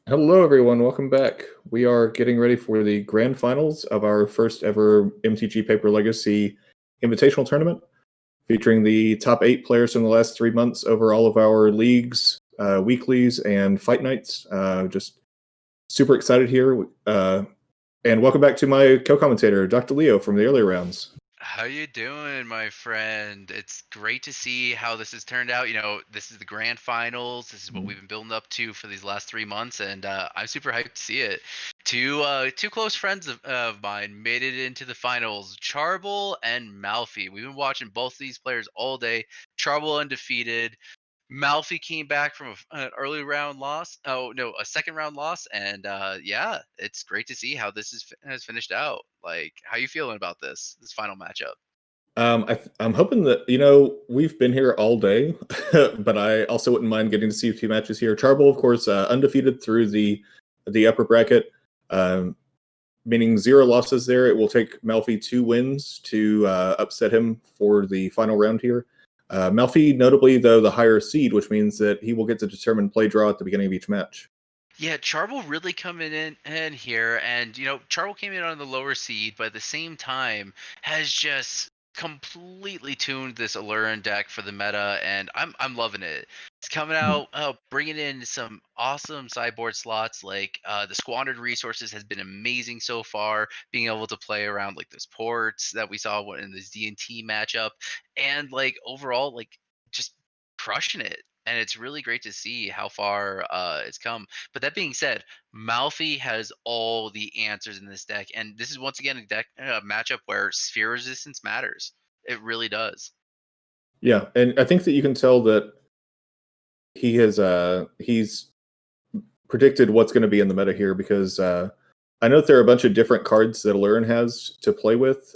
Hello, everyone. Welcome back. We are getting ready for the grand finals of our first ever MTG Paper Legacy Invitational Tournament, featuring the top 8 players from the last 3 months over all of our leagues, weeklies, and fight nights. Just super excited here. And welcome back to my co-commentator, Dr. Leo, from the earlier rounds. How you doing, my friend? It's great to see how this has turned out. This is the grand finals. This is what we've been building up to for these last 3 months, and I'm super hyped to see it. Two close friends of mine made it into the finals, Charble and Malfi. We've been watching both these players all day. Charble undefeated. Malfi came back from an early round loss. Oh no, a second round loss, and yeah, it's great to see how has finished out. Like, how you feeling about this final matchup? I'm hoping that we've been here all day, but I also wouldn't mind getting to see a few matches here. Charble, of course, undefeated through the upper bracket, um, meaning 0 losses there. It will take Malfi 2 wins to upset him for the final round here. Malfi, notably though, the higher seed, which means that he will get to determine play draw at the beginning of each match. Yeah, Charble really coming in here, and Charble came in on the lower seed, but at the same time has just completely tuned this Aluren deck for the meta, and I'm loving it. It's coming out, bringing in some awesome sideboard slots. Like the squandered resources has been amazing so far. Being able to play around like those ports that we saw in this D&T matchup, and like overall, like just crushing it. And it's really great to see how far it's come. But that being said, Malfi has all the answers in this deck, and this is once again a matchup where sphere resistance matters. It really does. Yeah, and I think that you can tell that he's predicted what's going to be in the meta here because I know that there are a bunch of different cards that Aluren has to play with,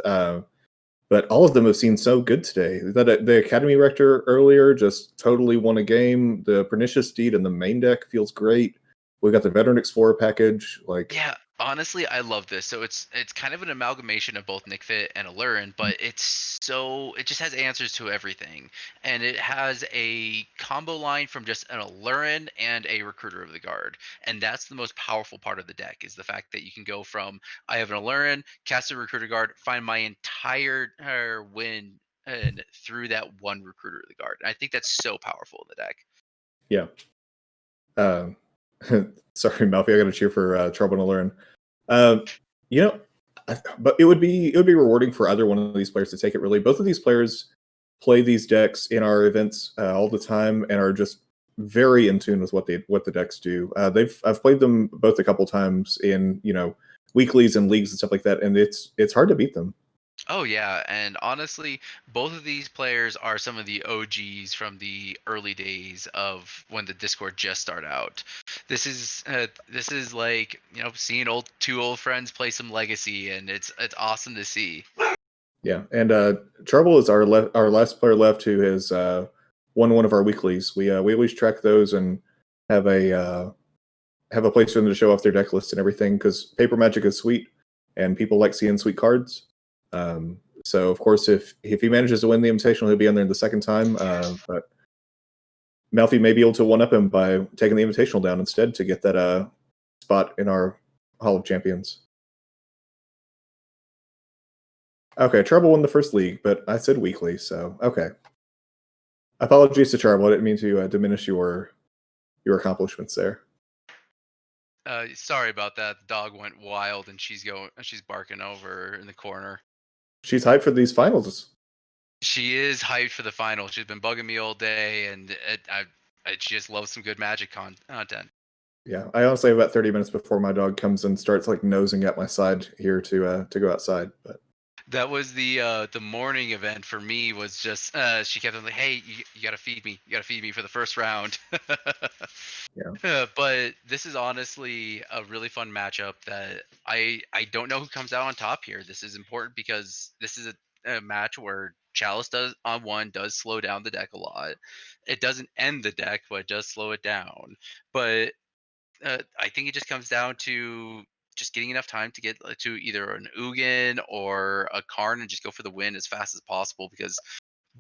but all of them have seen so good today. The Academy Rector earlier just totally won a game. The Pernicious Deed in the main deck feels great. We got the Veteran Explorer package. Like, Yeah, honestly, I love this. So it's kind of an amalgamation of both Nickfit and Aluren, but it just has answers to everything, and it has a combo line from just an Aluren and a Recruiter of the Guard, and that's the most powerful part of the deck is the fact that you can go from I have an Aluren, cast a Recruiter Guard, find my entire win and through that one Recruiter of the Guard. And I think that's so powerful in the deck. yeah. Uh, sorry, Malfi, I got to cheer for Trouble and Aluren. Um, you know, but it would be rewarding for either one of these players to take it. Really, both of these players play these decks in our events all the time and are just very in tune with what the decks do. I've played them both a couple times in weeklies and leagues and stuff like that, and it's hard to beat them. Oh yeah, and honestly, both of these players are some of the OGs from the early days of when the Discord just started out. This is like seeing two old friends play some Legacy, and it's awesome to see. Yeah, and Trouble is our last player left who has won one of our weeklies. We always track those and have a place for them to show off their deck list and everything because Paper Magic is sweet and people like seeing sweet cards. So of course, if he manages to win the Invitational, he'll be on there the second time. But Malfi may be able to one up him by taking the Invitational down instead to get that spot in our Hall of Champions. Okay, Trouble won the first league, but I said weekly, so okay. Apologies to Trouble. I didn't mean to diminish your accomplishments there. Sorry about that. The dog went wild, and she's barking over in the corner. She's hyped for these finals. She is hyped for the final. She's been bugging me all day, and she just loves some good Magic content. Yeah, I honestly have about 30 minutes before my dog comes and starts like nosing at my side here to go outside. But That was the morning event for me. Was just she kept on like, "Hey, you gotta feed me. You gotta feed me for the first round." yeah, But this is honestly a really fun matchup that I don't know who comes out on top here. This is important because this is a match where Chalice does on one does slow down the deck a lot. It doesn't end the deck, but it does slow it down. But I think it just comes down to just getting enough time to get to either an Ugin or a Karn and just go for the win as fast as possible because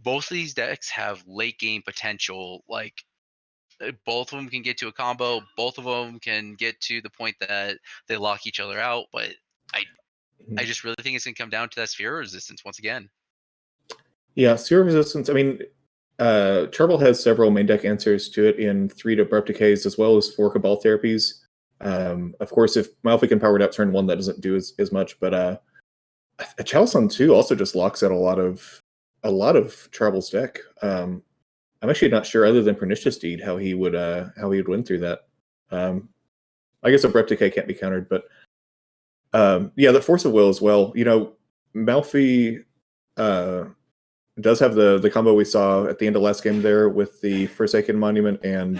both of these decks have late game potential. Like both of them can get to a combo. Both of them can get to the point that they lock each other out. But I Mhm. just really think it's gonna come down to that sphere resistance once again. Yeah, Sphere of Resistance. I mean, Charbel has several main deck answers to it in 3 Abrupt Decays as well as 4 Cabal Therapies. Of course, if Malfi can power it out turn 1, that doesn't do as much, but a Chalice on 2 also just locks out a lot of Charbel's deck. I'm actually not sure, other than Pernicious Deed, how he would win through that. I guess Abrupt Decay can't be countered, but yeah, the Force of Will as well. You know, Malfi does have the combo we saw at the end of last game there with the Forsaken Monument and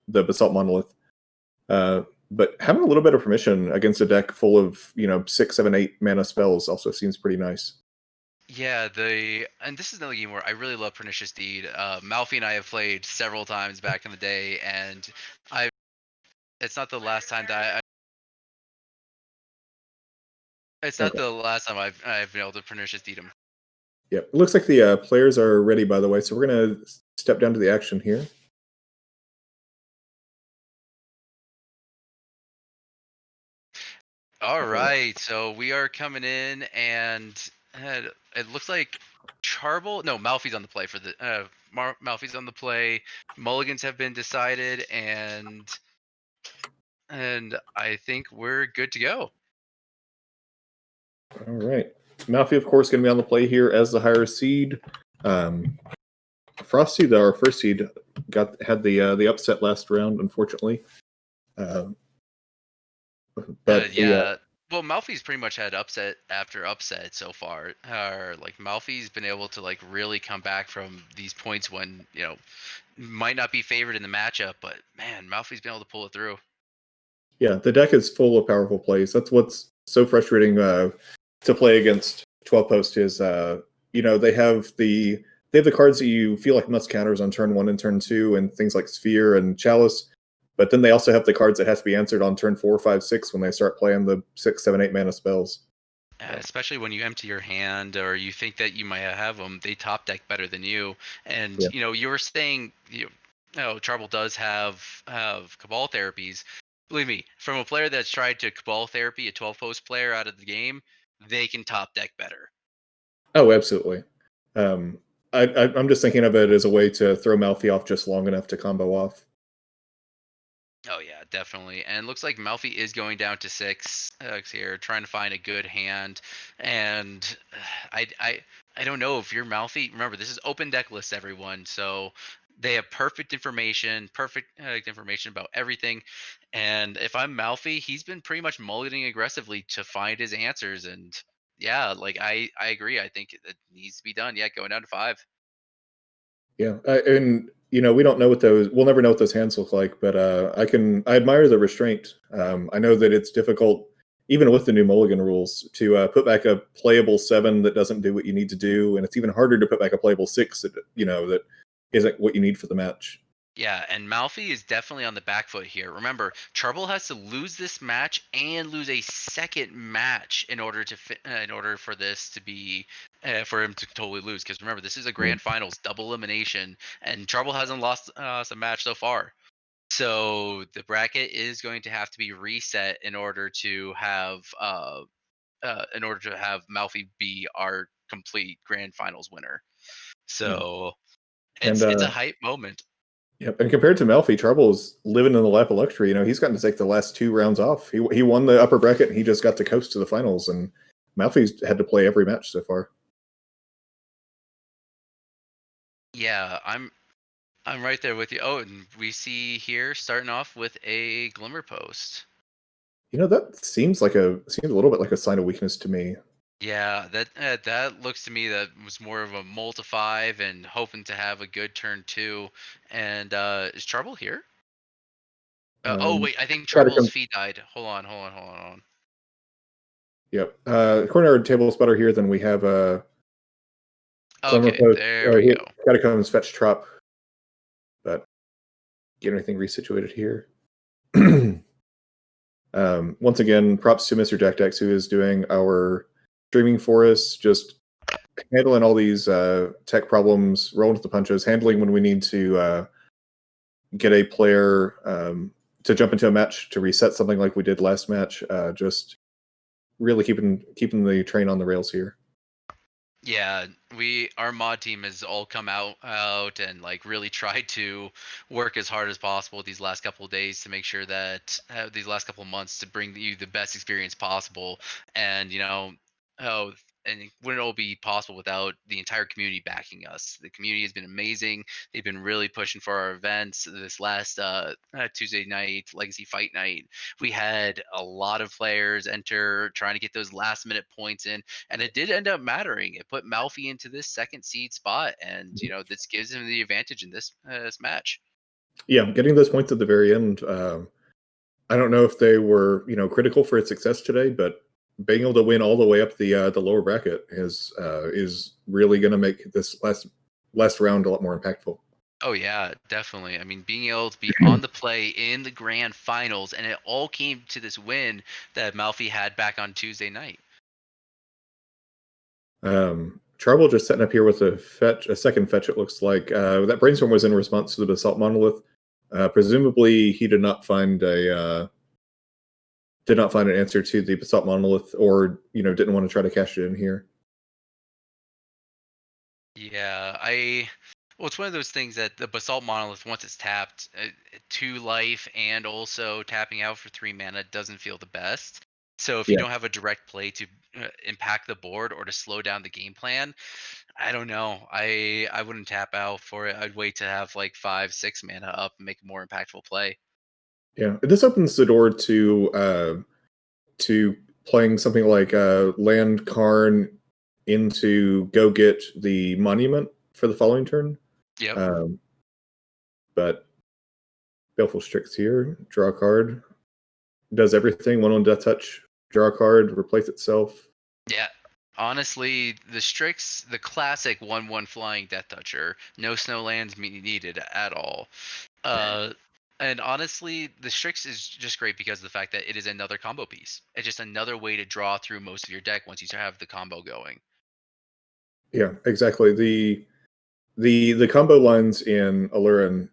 the Basalt Monolith. But having a little bit of permission against a deck full of 6, 7, 8 mana spells also seems pretty nice. Yeah, and this is another game where I really love Pernicious Deed. Malfi and I have played several times back in the day, and I it's not the last time that it's not Okay. the last time I've been able to Pernicious Deed him. Yep. It looks like the players are ready, by the way, so we're gonna step down to the action here. All right, so we are coming in, and it looks like no, Malfi's on the play for the Malfi's on the play. Mulligans have been decided, and I think we're good to go. All right. Malfi, of course, going to be on the play here as the higher seed. Frosty, our first seed, had the upset last round, unfortunately. But Yeah. Well, Malfi's pretty much had upset after upset so far. Like Malfi's been able to like really come back from these points when might not be favored in the matchup, but man, Malfi's been able to pull it through. the deck is full of powerful plays. That's what's so frustrating to play against 12 Post is they have the cards that you feel like must counters on turn 1 and turn 2 and things like Sphere and Chalice. But then they also have the cards that have to be answered on turn 4, 5, 6 when they start playing the 6, 7, 8 mana spells. Especially when you empty your hand or you think that you might have them, they top deck better than you. And Yeah. you were saying, Trouble does have Cabal therapies. Believe me, from a player that's tried to Cabal therapy a 12 post player out of the game, they can top deck better. Oh, absolutely. I'm just thinking of it as a way to throw Malfi off just long enough to combo off. Oh yeah, definitely. And it looks like Malfi is going down to 6 here, trying to find a good hand. And I don't know if you're Malfi. Remember, this is open deck list, everyone. So they have perfect information about everything. And if I'm Malfi, he's been pretty much mulliganing aggressively to find his answers. And yeah, like I agree. I think it needs to be done. Yeah, going down to 5. Yeah, and we don't know what those. We'll never know what those hands look like. But I admire the restraint. I know that it's difficult, even with the new Mulligan rules, to put back a playable 7 that doesn't do what you need to do, and it's even harder to put back a playable 6 that that isn't what you need for the match. Yeah, and Malfi is definitely on the back foot here. Remember, Trouble has to lose this match and lose a second match in order to in order for this to be for him to totally lose. Because remember, this is a grand finals double elimination, and Trouble hasn't lost a match so far. So the bracket is going to have to be reset in order to have Malfi be our complete grand finals winner. Yeah, So and it's a hype moment. yep. And compared to Malfi, Trouble's living in the lap of luxury. He's gotten to take the last 2 rounds off. He won the upper bracket, and he just got to coast to the finals. And Malfi's had to play every match so far. Yeah, I'm right there with you. Oh, and we see here starting off with a Glimmer Post. That seems a little bit like a sign of weakness to me. Yeah, that looks to me that was more of a multi-5 and hoping to have a good turn 2. And is Trouble here? Oh Um, wait, I think Gotta Trouble's come. feet died. Hold on. Yep. According to our table spotter here, then we have Glimmer Okay, Post. there we go. Gotta come fetch Trop, but get anything resituated here. Once again, props to Mr. Jack Dex, who is doing our streaming for us, just handling all these tech problems, rolling with the punches, handling when we need to get a player to jump into a match to reset something like we did last match. Just really keeping the train on the rails here. Yeah, our mod team has all come out and like really tried to work as hard as possible these last couple of days to make sure that these last couple of months to bring you the best experience possible. And oh, and it wouldn't all be possible without the entire community backing us. The community has been amazing. They've been really pushing for our events. This last Tuesday night, Legacy Fight Night, we had a lot of players enter trying to get those last minute points in, and it did end up mattering. It put Malfi into this second seed spot, and this gives him the advantage in this match. Yeah, getting those points at the very end. I don't know if they were critical for its success today, but being able to win all the way up the lower bracket is really going to make this last round a lot more impactful. Oh yeah, definitely. I mean, being able to be on the play in the grand finals, and it all came to this win that Malfi had back on Tuesday night. Trouble just setting up here with a second fetch. It looks like that brainstorm was in response to the Basalt Monolith. Presumably, he did not find an answer to the Basalt Monolith, or didn't want to try to cash it in here. Yeah, well, it's one of those things that the Basalt Monolith, once it's tapped, 2 life and also tapping out for 3 mana doesn't feel the best. So if you Yeah, don't have a direct play to impact the board or to slow down the game plan, I don't know. I wouldn't tap out for it. I'd wait to have like 5, 6 mana up and make a more impactful play. yeah. This opens the door to playing something like land Karn into go get the monument for the following turn. Yep. But Baleful Strix here, draw a card, does everything. 1/1 Death Touch, draw a card, replace itself. Yeah. Honestly, the Strix, the classic 1/1 flying Death Toucher, no snow lands needed at all. Uh, and honestly, the Strix is just great because of the fact that it is another combo piece. It's just another way to draw through most of your deck once you have the combo going. Yeah, exactly. The combo lines in Aluren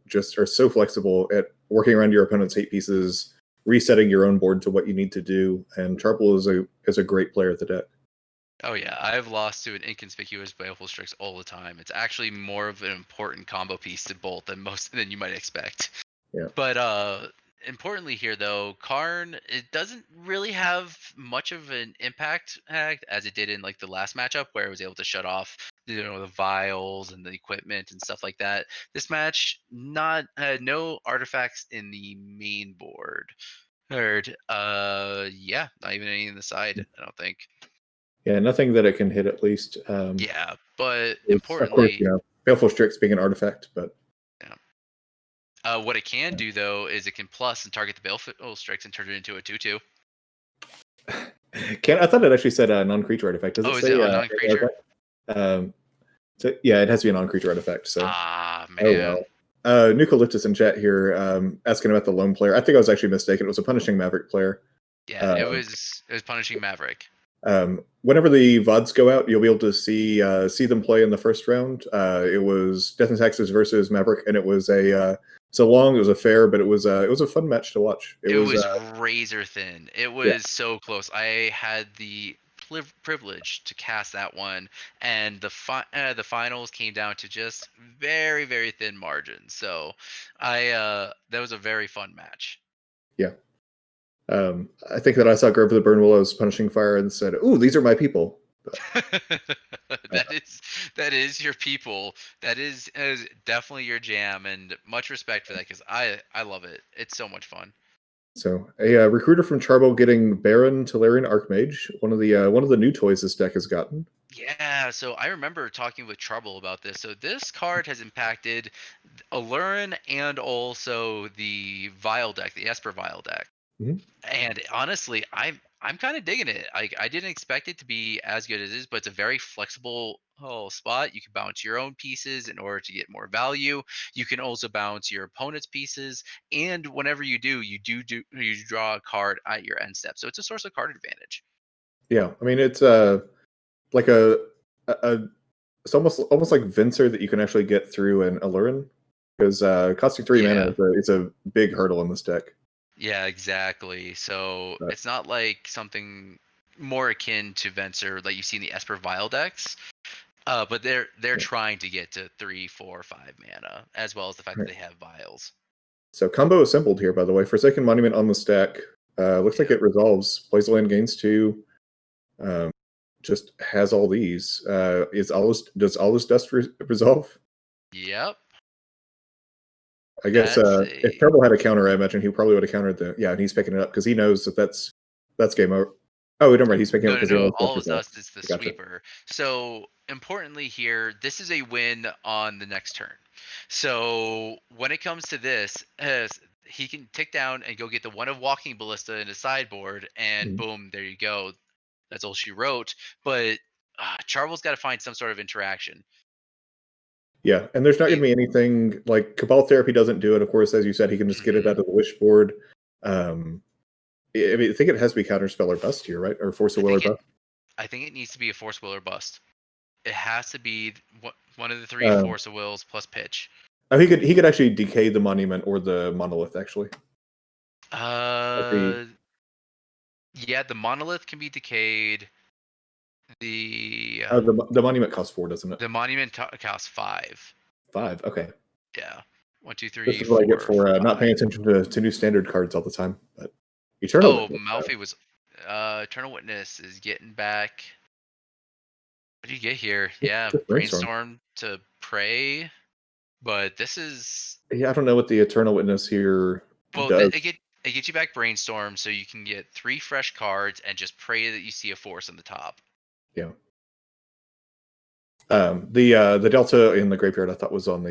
just are so flexible at working around your opponent's hate pieces, resetting your own board to what you need to do. And Charple is a great player at the deck. Oh yeah, I've lost to an inconspicuous Baleful Strix all the time. It's actually more of an important combo piece to bolt than you might expect. Yeah. But importantly here though, Karn, it doesn't really have much of an impact as it did in like the last matchup where it was able to shut off the vials and the equipment and stuff like that. This match not no artifacts in the main board. Heard yeah, not even any in the side, I don't think. Yeah, nothing that it can hit at least. Yeah, but It's, of course, importantly, Baleful Strix being an artifact, but yeah. What it can do though is it can plus and target the Baleful Strix and turn it into a 2/2. I thought it actually said a non-creature artifact. Does it Oh, is say it a non-creature? Yeah, it has to be a non-creature artifact. So, Ah, oh man. well. Nucalyptus in chat here asking about the lone player. I think I was actually mistaken. It was a Punishing Maverick player. Yeah, it was punishing Maverick. Whenever the VODs go out, you'll be able to see them play in the first round. It was Death and Taxes versus Maverick, and it was a fair, but it was a fun match to watch. It was razor thin. It was so close. I had the privilege to cast that one, and the finals came down to just very very thin margins. So that was a very fun match. Yeah. I think that I saw Grove of the Burn Willows Punishing Fire and said, "Ooh, these are my people." But, that is your people. That is definitely your jam, and much respect for that because I love it. It's so much fun. so a recruiter from Charbo getting Baron Talarian Archmage, one of the new toys this deck has gotten. Yeah, so I remember talking with Trouble about this. So this card has impacted Aluren and also the Vile deck, the Esper Vile deck. Mhm. And honestly, I'm kind of digging it. I didn't expect it to be as good as it is, but it's a very flexible spot. You can bounce your own pieces in order to get more value. You can also bounce your opponent's pieces, and whenever you do, you draw a card at your end step. So it's a source of card advantage. Yeah, I mean it's like a it's almost like Vincer that you can actually get through an Aluren. because costing 3 Yeah. mana is a big hurdle in this deck. Yeah, exactly. So it's not like something more akin to Venser like you see in the Esper Vile decks. But they're trying to get to 3, 4, 5 mana, as well as the fact that they have vials. So combo assembled here, by the way. Forsaken Monument on the stack. Looks like it resolves. Plays a land, gains 2. Just has all these. Does all this dust resolve? Yep. I guess if Kerbal had a counter, I imagine he probably would have countered the. Yeah, and he's picking it up because he knows that that's game over. Oh, don't worry, he's picking it up because No, all of dust is the Gotcha. sweeper. So importantly here, this is a win on the next turn. So when it comes to this, he can tick down and go get the one of Walking Ballista in his sideboard, and boom, there you go. That's all she wrote. But Charvel's got to find some sort of interaction. Yeah, and there's not going to be anything like Cabal Therapy doesn't do it. Of course, as you said, he can just get it out of the wish board. I mean, I think it has to be Counterspell or Bust here, right? Or Force of Will or Bust. I think it needs to be a Force Will or Bust. It has to be one of the 3 Force of Wills plus pitch. Oh, he could actually decay the monument or the monolith actually. Yeah, the monolith can be decayed. The monument costs 4, doesn't it? The monument costs 5. 5, okay. Yeah. 1, 2, 3. This is what I get for not paying attention to new standard cards all the time. But Eternal Witness, Malfi was Eternal Witness is getting back. What do you get here? Yeah, Brainstorm to pray. But this is I don't know what the Eternal Witness here does. It gets you back Brainstorm, so you can get 3 fresh cards and just pray that you see a force on the top. Yeah. The Delta in the graveyard I thought was in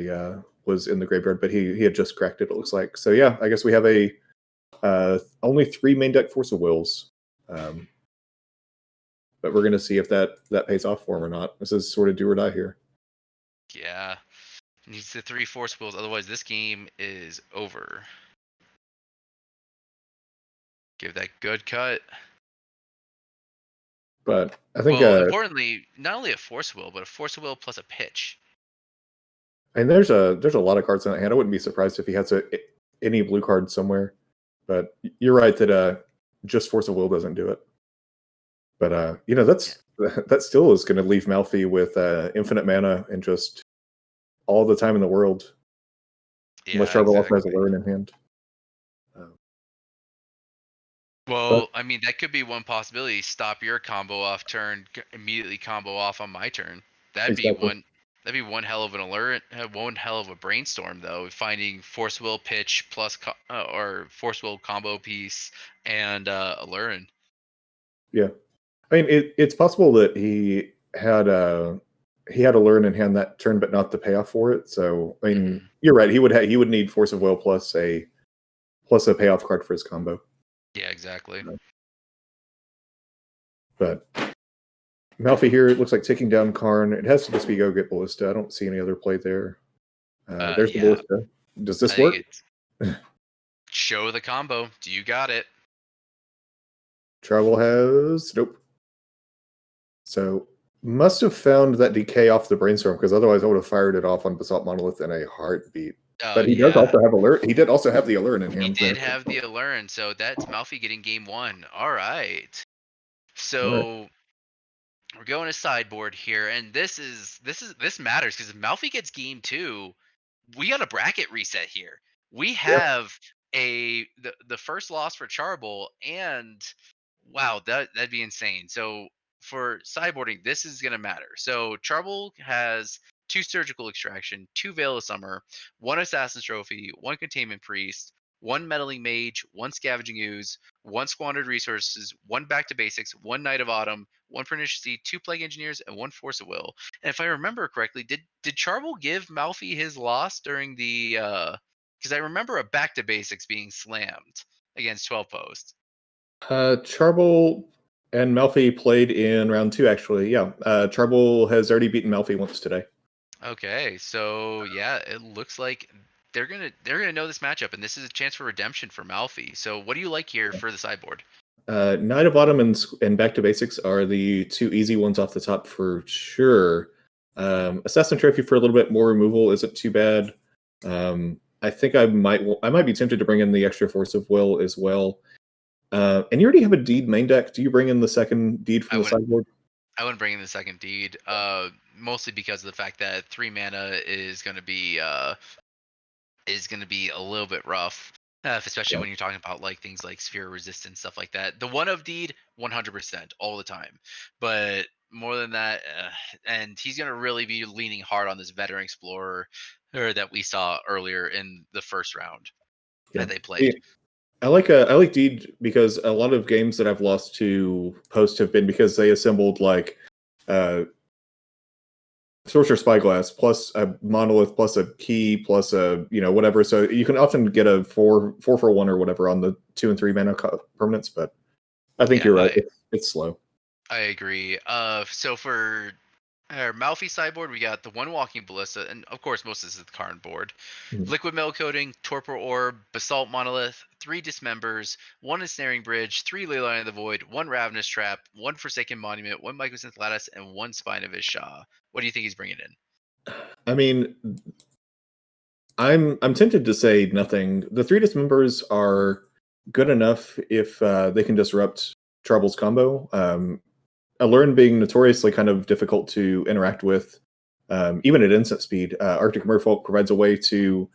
the graveyard, but he had just cracked it. It looks like. So yeah, I guess we have a only 3 main deck Force of Wills, but we're gonna see if that pays off for him or not. This is sort of do or die here. Yeah, needs the 3 Force Wills, otherwise this game is over. Give that good cut. But I think importantly, not only a Force Will, but a Force Will plus a pitch. And there's a lot of cards in that hand. I wouldn't be surprised if he has any blue card somewhere. But you're right that just Force of Will doesn't do it. But that still is going to leave Malfi with infinite mana and just all the time in the world. Yeah, unless Charvel also has Aluren in hand. I mean, that could be one possibility. Stop your combo off turn, immediately combo off on my turn. That'd be one hell of an alert, one hell of a brainstorm though. Finding Force Will pitch plus or Force Will combo piece and Aluren. Yeah, I mean it's possible that he had Aluren in hand that turn, but not the payoff for it. So I mean, you're right. He would need Force of Will plus a payoff card for his combo. Yeah, exactly. But Malfi here, it looks like taking down Karn. It has to just be go get Ballista. I don't see any other play there. There's the Ballista. Does this work? Show the combo. Do you got it? Travel has nope. So must have found that decay off the Brainstorm because otherwise I would have fired it off on Basalt Monolith in a heartbeat. But he does also have Alert. He did also have the Aluren in hand. He did have the Aluren, so that's Malfi getting game 1. All right. So we're going to sideboard here, and this matters because if Malfi gets game 2, we got a bracket reset here. We have the first loss for Charble, and wow, that'd be insane. So for sideboarding, this is gonna matter. So Charble has 2 Surgical Extraction, 2 Veil of Summer, 1 Assassin's Trophy, 1 Containment Priest, 1 Meddling Mage, 1 Scavenging Ooze, 1 Squandered Resources, 1 Back to Basics, 1 Knight of Autumn, 1 Pernicious Seed, 2 Plague Engineers, and 1 Force of Will. And if I remember correctly, did Charble give Malfi his loss during the because I remember a Back to Basics being slammed against 12 Post. Charble and Malfi played in round 2, actually. Yeah, Charble has already beaten Malfi once today. Okay, so yeah, it looks like they're gonna know this matchup, and this is a chance for redemption for Malfi. So what do you like here for the sideboard? Knight of Autumn and Back to Basics are the 2 easy ones off the top for sure. Assassin Trophy for a little bit more removal isn't too bad. I think I might be tempted to bring in the extra Force of Will as well. And you already have a Deed main deck. Do you bring in the second Deed I from the wouldn't. sideboard? I wouldn't bring in the second deed. Mostly because of the fact that 3 mana is going to be a little bit rough, especially Yeah. when you're talking about like things like sphere resistance, stuff like that. The one of deed, 100% all the time, but more than that, and he's going to really be leaning hard on this veteran explorer that we saw earlier in the first round Yeah. that they played. I like Deed because a lot of games that I've lost to Post have been because they assembled like uh Sorcerer Spyglass plus a monolith plus a key plus a whatever. So you can often get a 4 for 1 or whatever on the 2 and 3 mana permanents, but I think Yeah, you're right. It's slow. I agree. So for our Malfi sideboard, we got the one Walking Ballista, and of course, most of this is the Karn board. Mhm. Liquid Metal Coating, Torpor Orb, Basalt Monolith, 3 Dismembers, 1 Ensnaring Bridge, 3 Leyline of the Void, 1 Ravenous Trap, 1 Forsaken Monument, 1 Mycosynth Lattice, and 1 Spine of Ishah. What do you think he's bringing in? I mean, I'm tempted to say nothing. The 3 dismembers are good enough if they can disrupt Trouble's combo. Aluren being notoriously kind of difficult to interact with, even at instant speed. Arctic Merfolk provides a way to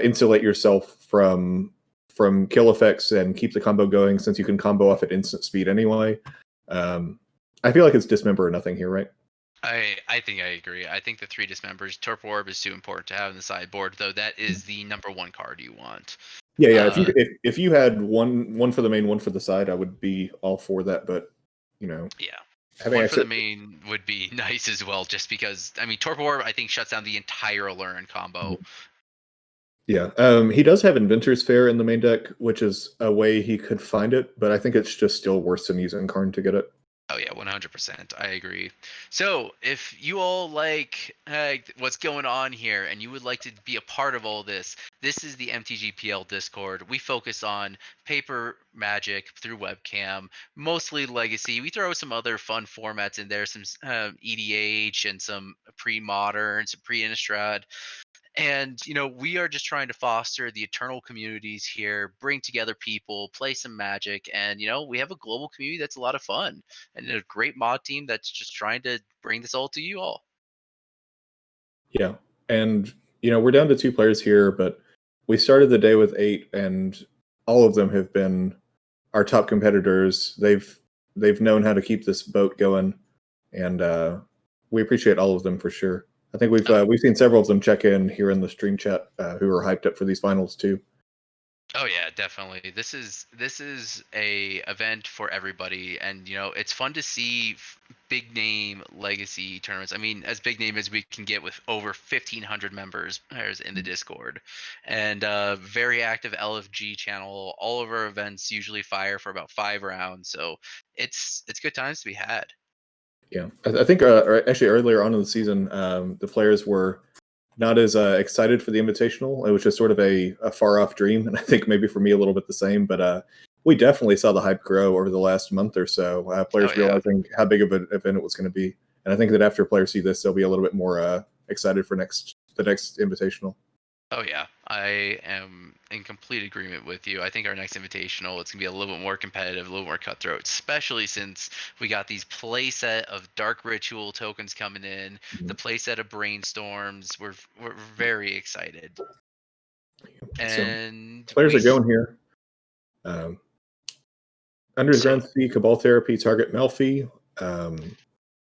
insulate yourself from kill effects and keep the combo going, since you can combo off at instant speed anyway. I feel like it's dismember or nothing here, right? I think I agree. I think the 3 Dismembers, Torpor Orb is too important to have in the sideboard, though that is the number 1 card you want. Yeah, yeah. Uh, If you had one for the main, one for the side, I would be all for that. But you know, yeah. having One for access. the main would be nice as well, just because, I mean, Torpor Orb, I think, shuts down the entire Aluren combo. Yeah, he does have Inventor's Fair in the main deck, which is a way he could find it, but I think it's just still worse than using Karn to get it. Oh yeah, 100%. I agree. So, if you all like what's going on here and you would like to be a part of all this, this is the MTGPL Discord. We focus on paper Magic through webcam, mostly Legacy. We throw some other fun formats in there, some EDH and some pre-modern, some pre-Innistrad. And we are just trying to foster the eternal communities here, bring together people, play some Magic, and we have a global community that's a lot of fun, and a great mod team that's just trying to bring this all to you all. Yeah, and we're down to 2 players here, but we started the day with 8, and all of them have been our top competitors. They've known how to keep this boat going, and we appreciate all of them for sure. I think we've seen several of them check in here in the stream chat who are hyped up for these finals too. Oh yeah, definitely. This is a event for everybody, and it's fun to see big name legacy tournaments. I mean, as big name as we can get with over 1,500 members in the Discord, and very active LFG channel. All of our events usually fire for about 5 rounds, so it's good times to be had. Yeah, I think actually earlier on in the season, the players were not as excited for the Invitational. It was just sort of a far off dream, and I think maybe for me a little bit the same. But we definitely saw the hype grow over the last month or so. Oh Players yeah. realizing how big of an event it was going to be, and I think that after players see this, they'll be a little bit more excited for the next Invitational. Oh yeah, I am in complete agreement with you. I think our next invitational, it's gonna be a little bit more competitive, a little more cutthroat, especially since we got these playset of Dark Ritual tokens coming in, the playset of Brainstorms. We're very excited, So and players are going here. Um, so Underground Sea, Cabal Therapy, Target Melfi.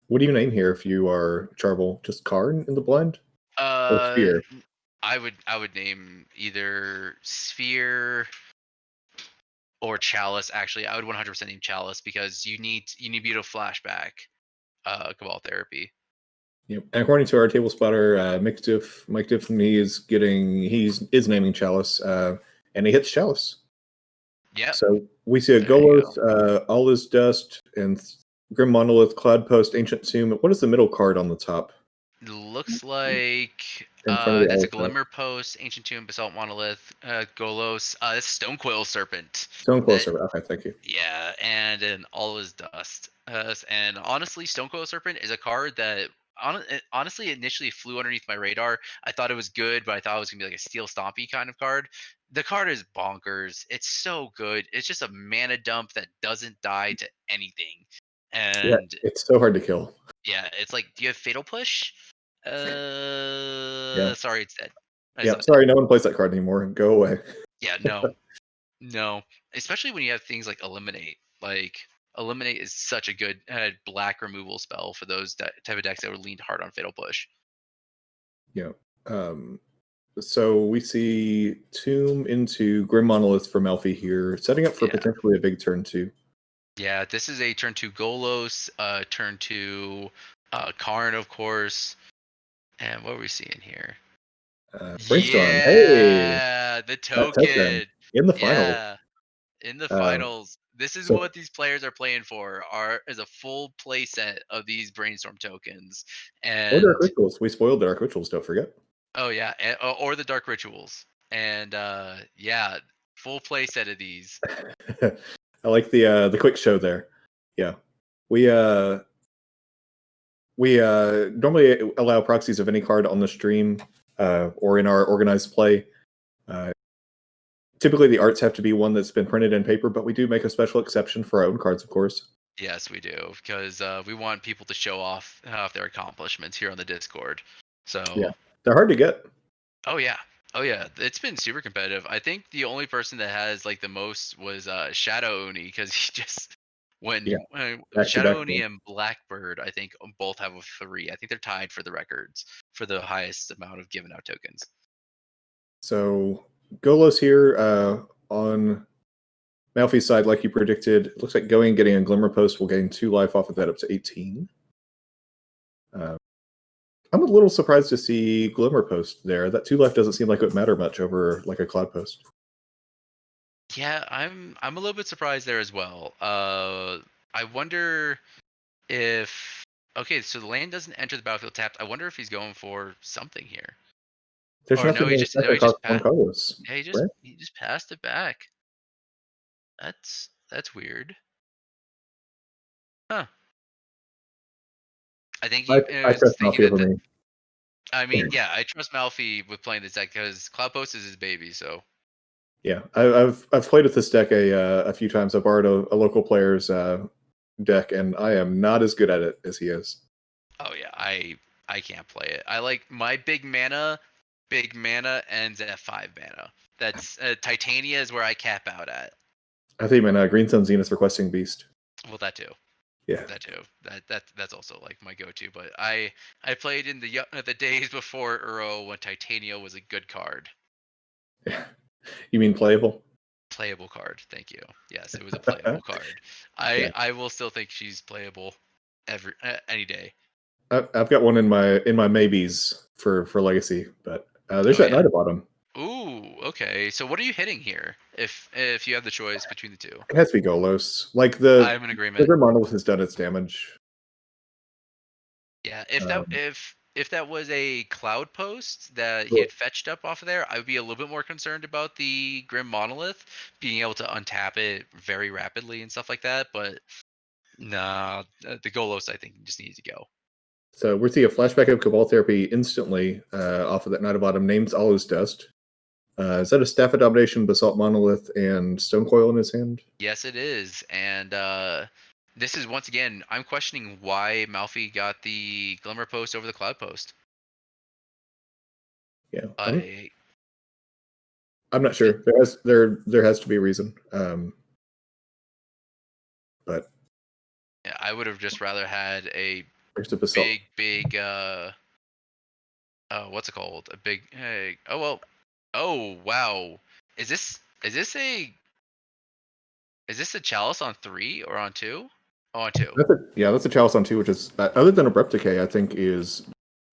What do you name here if you are Charvel? Just Karn in the blind? Or uh, Sphere? I would name either Sphere or Chalice. Actually, I would 100% name Chalice because you need to be able to flashback Cabal Therapy. Yep. And according to our table spotter, Mike Diffney is naming Chalice, and he hits Chalice. Yep. So we see a There you go. Golos, All is Dust, and Grim Monolith, Cloud Post, Ancient Tomb. What is the middle card on the top Looks like in front of the that's All a is Dust? Glimmer Post, Ancient Tomb, Basalt Monolith, Golos. That's Stonecoil Serpent. Stone That Closer. Okay, thank you. Yeah, and an All is Dust. And honestly, Stonecoil Serpent is a card that honestly, initially flew underneath my radar. I thought it was good, but I thought it was gonna be like a steel stompy kind of card. The card is bonkers. It's so good. It's just a mana dump that doesn't die to anything. Yeah, And it's so hard to kill. yeah, it's like, do you have Fatal Push? Yeah, Sorry, it's dead. I yeah. saw it dead. Sorry, no one plays that card anymore. Go away. Yeah, no, no. Especially when you have things like Eliminate. Like Eliminate is such a good black removal spell for those type of decks that were leaned hard on Fatal Push. Yeah. So we see Tomb into Grim Monolith from Elfie here, setting up for Yeah. potentially a big turn two. Yeah, this is a turn two Golos, turn two Karn, of course. And what are we seeing here? Brainstorm. Hey, Yeah, the that token token. in the final. Yeah, in the Uh, finals. This is so what these players are playing for. Is a full play set of these brainstorm tokens. or Dark And Rituals. We spoiled Dark Rituals. Don't forget. oh yeah, or the dark rituals. And yeah, full play set of these. I like the quick show there. Yeah, we normally allow proxies of any card on the stream or in our organized play. Typically, the arts have to be one that's been printed in paper, but we do make a special exception for our own cards, of course. Yes, we do, because we want people to show off their accomplishments here on the Discord. Yeah, So, they're hard to get. oh yeah, oh yeah, it's been super competitive. I think the only person that has like the most was Shadow Oni, because he just Yeah, when back to back. Shadow Oni and Blackbird, I think both have a 3. I think they're tied for the records for the highest amount of given out tokens. So Golos here on Malfi's side, like you predicted. It looks like going and getting a Glimmer Post will gain 2 life off of that up to 18. I'm a little surprised to see Glimmer Post there. That 2 life doesn't seem like it would matter much over like a Cloud Post. Yeah, I'm a little bit surprised there as well. I wonder if okay, so the land doesn't enter the battlefield tapped. I wonder if he's going for something here. There's Or nothing no, in the second he cost just one passed. colors, Yeah, right? he just passed it back. That's weird. Huh. I think I, he I was trust thinking Malfi over that. me. I mean, yeah, I trust Malfi with playing this deck because Cloud Post is his baby. So. Yeah, I've played with this deck a few times. I borrowed a local player's deck, and I am not as good at it as he is. Oh yeah, I can't play it. I like my big mana. Big mana ends at 5 mana. That's Titania is where I cap out at. I think man, Green Sun Zenith Requesting Beast. Well, that too. Yeah, That too. That's also like my go-to. But I played in the days before Uro when Titania was a good card, yeah. You mean playable? playable card. Thank you. Yes, it was a playable card. Yeah, I will still think she's playable every any day. I've got one in my maybes for Legacy, but there's Oh that yeah. Knight of Bottom. Ooh. Okay. So what are you hitting here? If you have the choice between the two, It has to be Golos. Like the I'm in the agreement. Grim Monolith has done its damage. Yeah. Um, If that was a cloud post that he but- had fetched up off of there, I would be a little bit more concerned about the Grim Monolith being able to untap it very rapidly and stuff like that. But nah, the Golos I think just needs to go. so we're seeing a flashback of Cabal Therapy instantly off of that Knight of Bottom. Names Allah's Dust. Is that a Staff of Domination, Basalt Monolith, and Stone Coil in his hand? Yes, it is, and this is once again I'm questioning why Malfi got the Glimmer post over the Cloud post. Yeah, I I'm not it, sure. There has to be a reason. But yeah, I would have just rather had a there's the Basalt. big what's it called? A big hey oh well oh wow. Is this a a chalice on 3 or on 2? Oh, on 2. That's a Chalice on 2, which is other than Abrupt Decay, I think is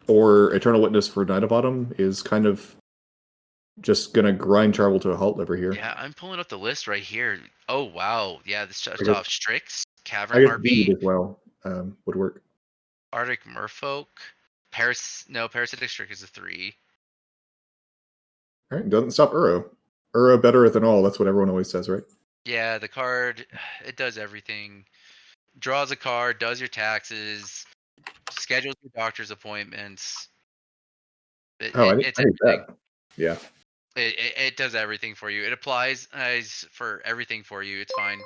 or Eternal Witness for Knight of Bottom is kind of just gonna grind Charvel to a halt over here. Yeah, I'm pulling up the list right here. Oh wow. Yeah, this I starts guess off Strix, I Cavern guess Deed Harpy, as well would work. Arctic Merfolk, Parasitic Strix is a 3. All right, doesn't stop Uro. Uro better than all. That's what everyone always says, right? Yeah, the card it does everything. Draws a card, does your taxes. Schedules your doctor's appointments. Oh, It's I need everything. that. Yeah. It does everything for you. It applies for everything for you. It's fine.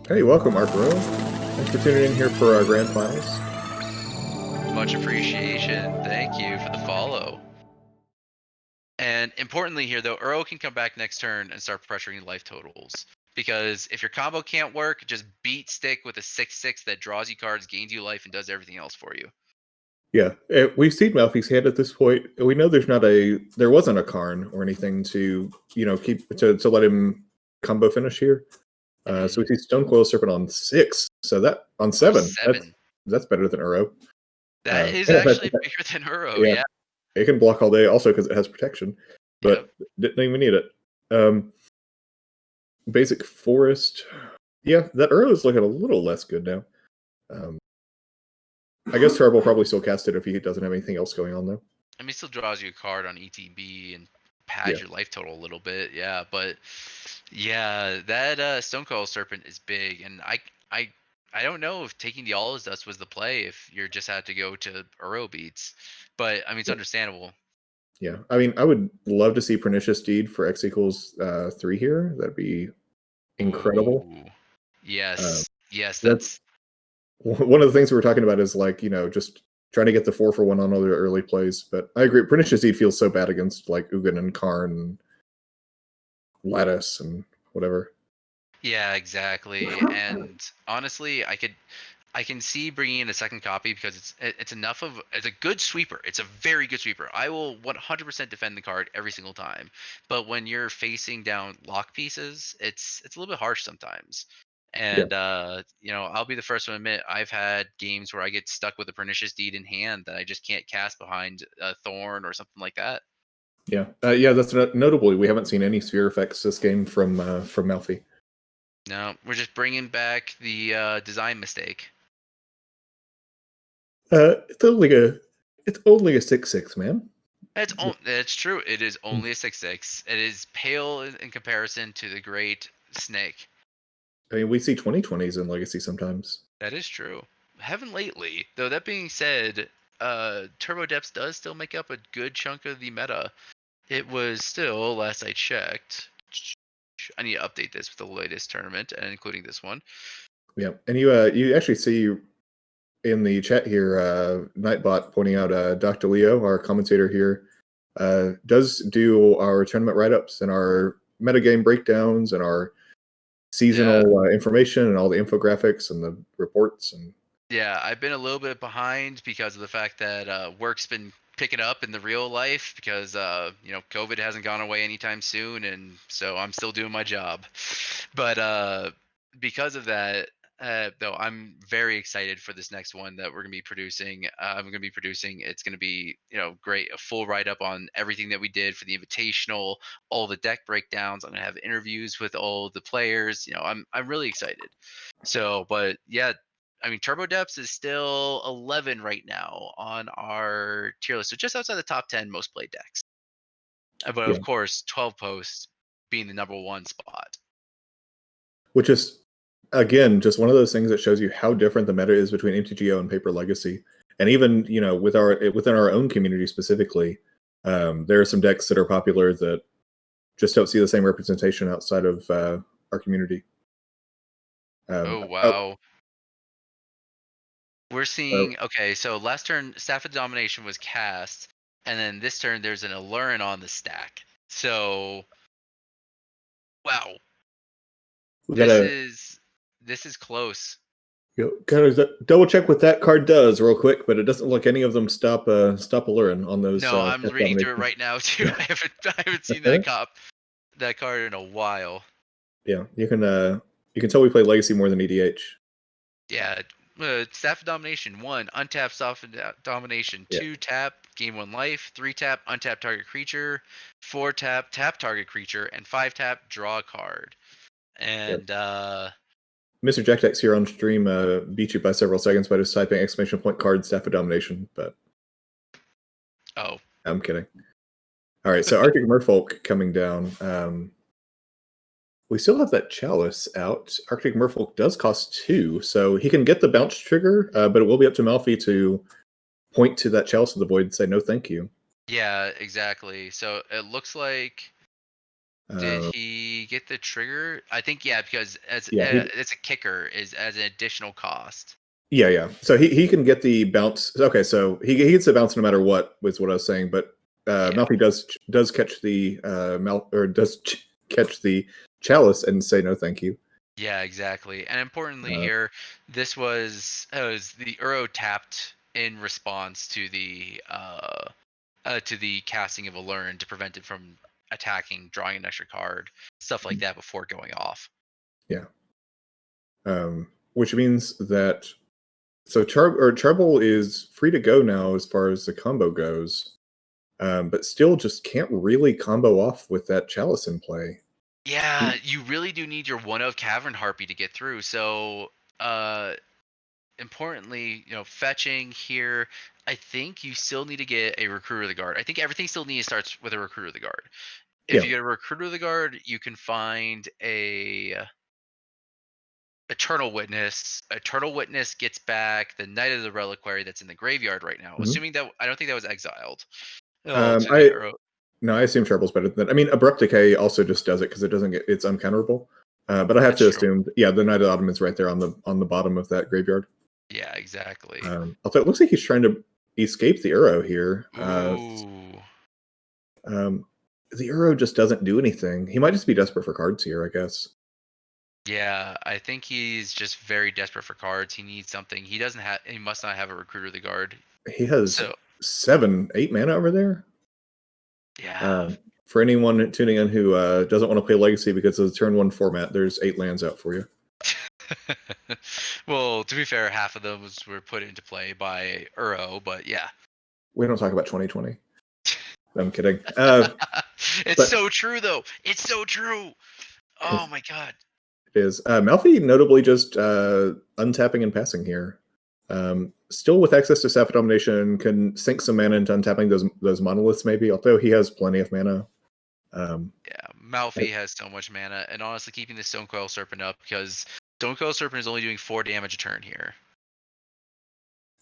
Hey, welcome, Mark Rowe. Thanks for tuning in here for our grand finals. Much appreciation. Thank you for the follow. And importantly here, though, Uro can come back next turn and start pressuring life totals. Because if your combo can't work, just beat Stick with a 6/6 that draws you cards, gains you life, and does everything else for you. Yeah, we've seen Malfi's hand at this point. We know there wasn't a Karn or anything to keep to let him combo finish here. So we see Stonecoil Serpent on 6. So that on Oh, 7, 7. that's better than Uro. That is And actually bigger than Uro, yeah, yeah. it can block all day also because it has protection, Yep. but didn't even need it. Basic Forest, yeah, that Uro is looking a little less good now. I guess Turbo will probably still cast it if he doesn't have anything else going on though. I mean, it still draws you a card on ETB and pads Yeah. your life total a little bit, yeah. But yeah, that Stonecoil Serpent is big, and I I don't know if taking the All is Dust was the play if you're just had to go to Uro beats, but I mean it's understandable. Yeah, I mean, I would love to see Pernicious Deed for X equals 3 here. That'd be incredible. Ooh, yes, yes, That's that's one of the things we were talking about is like just trying to get the 4-for-1 on other early plays. But I agree, Pernicious Deed feels so bad against like Ugin and Karn and Lattice and whatever. yeah, exactly. And honestly, I can see bringing in a second copy because it's enough of it's a good sweeper. It's a very good sweeper. I will 100% defend the card every single time. But when you're facing down lock pieces, it's a little bit harsh sometimes. Yeah, And I'll be the first to admit I've had games where I get stuck with a pernicious deed in hand that I just can't cast behind a thorn or something like that. yeah, yeah. That's notably we haven't seen any sphere effects this game from Malfi. No, we're just bringing back the design mistake. It's only a 6/6, man. It's true. It is only a 6/6. It is pale in comparison to the great snake. I mean, we see 2020s in Legacy sometimes. That is true. Haven't lately, though. That being said, Turbo Depths does still make up a good chunk of the meta. It was still last I checked. I need to update this with the latest tournament and including this one. Yeah, and you actually see in the chat here, Nightbot pointing out Dr. Leo, our commentator here, does do our tournament write-ups and our metagame breakdowns and our Yeah. seasonal information and all the infographics and the reports. And Yeah, I've been a little bit behind because of the fact that work's been picking up in the real life because COVID hasn't gone away anytime soon, and so I'm still doing my job. But because of that, though, I'm very excited for this next one that we're gonna be producing. I'm gonna be producing. It's gonna be great, a full write up on everything that we did for the Invitational, all the deck breakdowns. I'm gonna have interviews with all the players. I'm really excited. So, but yeah, I mean, Turbo Depths is still 11 right now on our tier list, so just outside the top 10 most played decks. But yeah, of course, 12 posts being the number one spot. which is again just one of those things that shows you how different the meta is between MTGO and Paper Legacy, and even within our own community specifically, there are some decks that are popular that just don't see the same representation outside of our community. Oh Oh, wow. We're seeing okay, so last turn Staff of Domination was cast, and then this turn there's an Aluren on the stack. So wow, we this gotta is this is close. gotta double check what that card does real quick, but it doesn't look any of them stop Aluren on those No, I'm reading through it domination. right now too. I haven't seen that card in a while. Yeah, you can tell we play Legacy more than EDH. Yeah, Staff of Domination, 1, untap Staff of Domination, Yeah, 2, tap, gain 1 life, 3, tap, untap target creature, 4, tap, tap target creature, and 5, tap, draw a card. yeah. And, Mr. Jackdex here on stream beat you by several seconds by just typing exclamation point card Staff of Domination, but oh, I'm kidding. All right, so Arctic Merfolk coming down. We still have that Chalice out. Arctic Merfolk does cost 2, so he can get the bounce trigger, but it will be up to Malfi to point to that Chalice of the Void and say no thank you. Yeah, exactly. So it looks like, did Uh, he get the trigger? I think yeah, because as yeah, it's a kicker is as an additional cost. yeah. So he can get the bounce. Okay, so he gets the bounce no matter what was what I was saying. But Yeah. Malfi does catch the catch the Chalice and say no thank you. Yeah, exactly. And importantly Uh, here, this was the Uro tapped in response to the casting of Aluren to prevent it from attacking, drawing an extra card, stuff like that before going off. yeah. Which means that Trouble is free to go now as far as the combo goes, but still just can't really combo off with that Chalice in play. Yeah, you really do need your one of Cavern Harpy to get through. So, importantly, fetching here, I think you still need to get a Recruiter of the Guard. I think everything still needs to start with a Recruiter of the Guard. If Yeah. you get a Recruiter of the Guard, you can find a Eternal Witness. Eternal Witness gets back the Knight of the Reliquary that's in the graveyard right now. Mhm. Assuming that I don't think that was exiled. Oh, to the I Uro. No, I assume Trouble's better than that. I mean, Abrupt Decay also just does it because it doesn't get it's uncounterable. But I have That's to true. assume, yeah, the Knight of the Ottoman's right there on the bottom of that graveyard. Yeah, exactly. Although it looks like he's trying to escape the Uro here. Ooh. The Uro just doesn't do anything. He might just be desperate for cards here, I guess. Yeah, I think he's just very desperate for cards. He needs something. He doesn't have. He must not have a Recruiter of the Guard. He has So 8 mana over there. yeah. For anyone tuning in who doesn't want to play Legacy because of the turn 1 format, there's 8 lands out for you. Well, to be fair, half of those were put into play by Uro, but yeah. We don't talk about 2020. I'm kidding. It's But so true, though. It's so true. Oh my god. it is. Malfi notably just untapping and passing here. Still with access to Sapphire Domination, can sink some mana into untapping those monoliths maybe, although he has plenty of mana. Yeah, Malfi has so much mana, and honestly, keeping the Stonecoil Serpent up because Stonecoil Serpent is only doing 4 damage a turn here.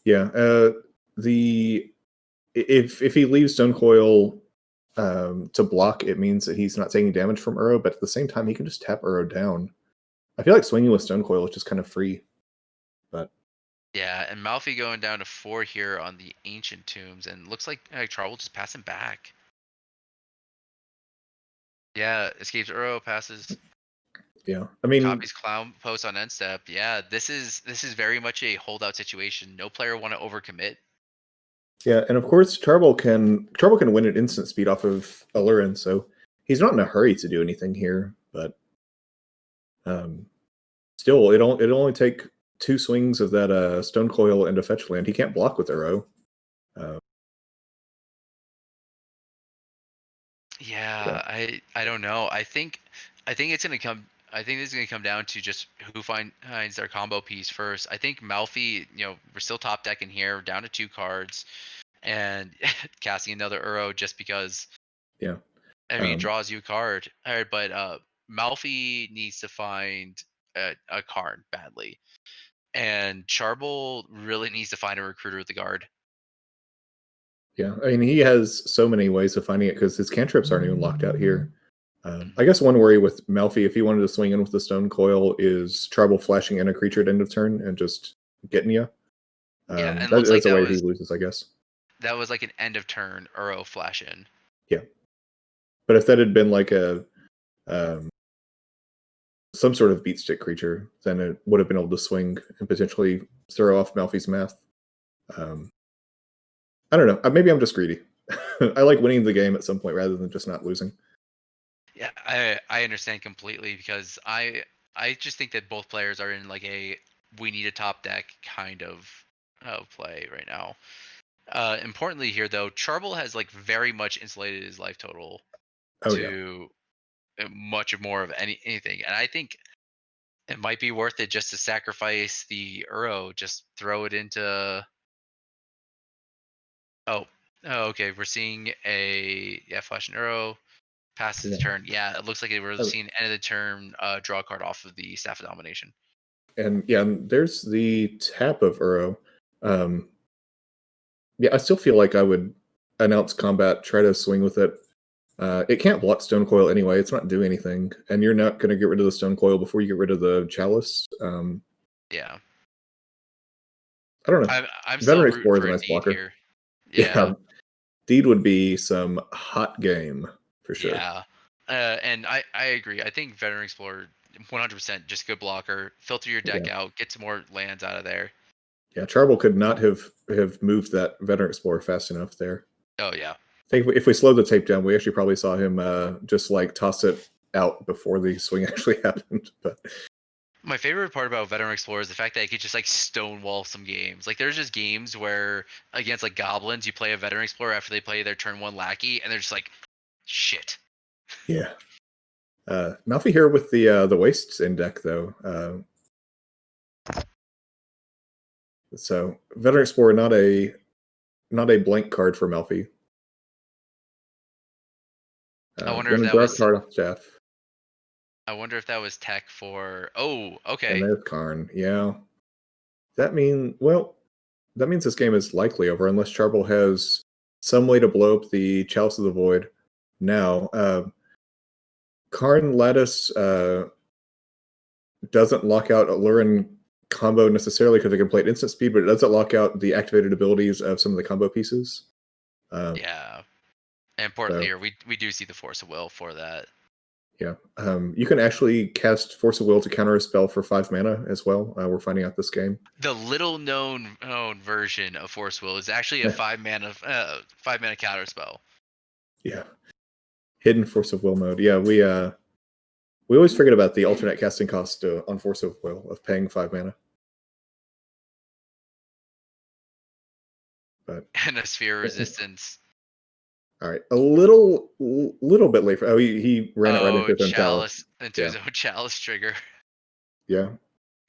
Yeah, the if he leaves Stonecoil to block, it means that he's not taking damage from Uro, but at the same time, he can just tap Uro down. I feel like swinging with Stonecoil is just kind of free, but Yeah, and Malfi going down to 4 here on the Ancient Tombs, and looks like Char will just pass him back. Yeah, escapes Uro, passes, yeah, I mean, copies Clown Post on end step. Yeah, this is very much a holdout situation. No player want to overcommit. yeah, and of course, Trouble can win at instant speed off of Aluren, so he's not in a hurry to do anything here. But um, still, it'll only take 2 swings of that Stone Coil and a fetch land. He can't block with Arrow. Uh, Yeah, so, I don't know. I think it's gonna come. I think this is gonna come down to just who finds their combo piece first. I think Malfi, we're still top decking here, down to 2 cards, and casting another Uro just because. yeah, I mean, it um, draws you a card. All right, but Malfi needs to find a card badly, and Charbel really needs to find a Recruiter of the Guard. yeah. I mean, he has so many ways of finding it because his cantrips aren't even locked out here. I Mhm. guess one worry with Malfi, if he wanted to swing in with the Stone Coil, is Trouble flashing in a creature at end of turn and just getting you. Yeah, and looks like That's a way he loses, I guess. that was like an end of turn Uro flash in. Yeah, but if that had been like a um, some sort of beat stick creature, then it would have been able to swing and potentially throw off Malfi's math. Um, I don't know. Maybe I'm just greedy. I like winning the game at some point rather than just not losing. Yeah, I understand completely because I just think that both players are in like a we need a top deck kind of play right now. Importantly here though, Charbel has like very much insulated his life total Oh yeah, to much more of anything, and I think it might be worth it just to sacrifice the Uro, just throw it into. Oh, oh, okay. We're seeing a flash and Uro. Passes the turn. Yeah, it looks like we're seeing end of the turn draw a card off of the Staff of Domination. And yeah, and there's the tap of Uro. Yeah, I still feel like I would announce combat, try to swing with it. It can't block Stone Coil anyway. It's not doing anything, and you're not going to get rid of the Stone Coil before you get rid of the Chalice. Yeah, I don't know. I'm still Veteran rooting Explorer is for a a nice Deed blocker. here. Yeah, Deed would be some hot game for sure. Yeah, and I agree. I think Veteran Explorer 100% just good blocker. Filter your deck out, get some more lands out of there. Yeah, Charbel could not have moved that Veteran Explorer fast enough there. Oh yeah. I think if we slowed the tape down, we actually probably saw him just like toss it out before the swing actually happened. But my favorite part about Veteran Explorer is the fact that it could just like stonewall some games. Like there's just games where against like goblins, you play a Veteran Explorer after they play their turn 1 lackey, and they're just like, shit. Yeah. Malfi here with the wastes in deck though. So Veteran Explorer not a blank card for Malfi. I wonder if that draw was a card off Jeff. I wonder if that was tech for okay. And there's Karn. Yeah. That means this game is likely over unless Charbel has some way to blow up the Chalice of the Void now. Karn Lattice doesn't lock out Aluren combo necessarily because it can play at instant speed, but it doesn't lock out the activated abilities of some of the combo pieces. Yeah. And importantly, here we do see the Force of Will for that. Yeah. You can actually cast Force of Will to counter a spell for 5 mana as well. We're finding out this game. The little known version of Force Will is actually a 5 mana counter spell. Yeah. Hidden Force of Will mode. Yeah, we always forget about the alternate casting cost on Force of Will of paying 5 mana. But and a sphere resistance. All right, a little bit late. Oh, he ran it right into his own chalice. Into his own chalice trigger. Yeah.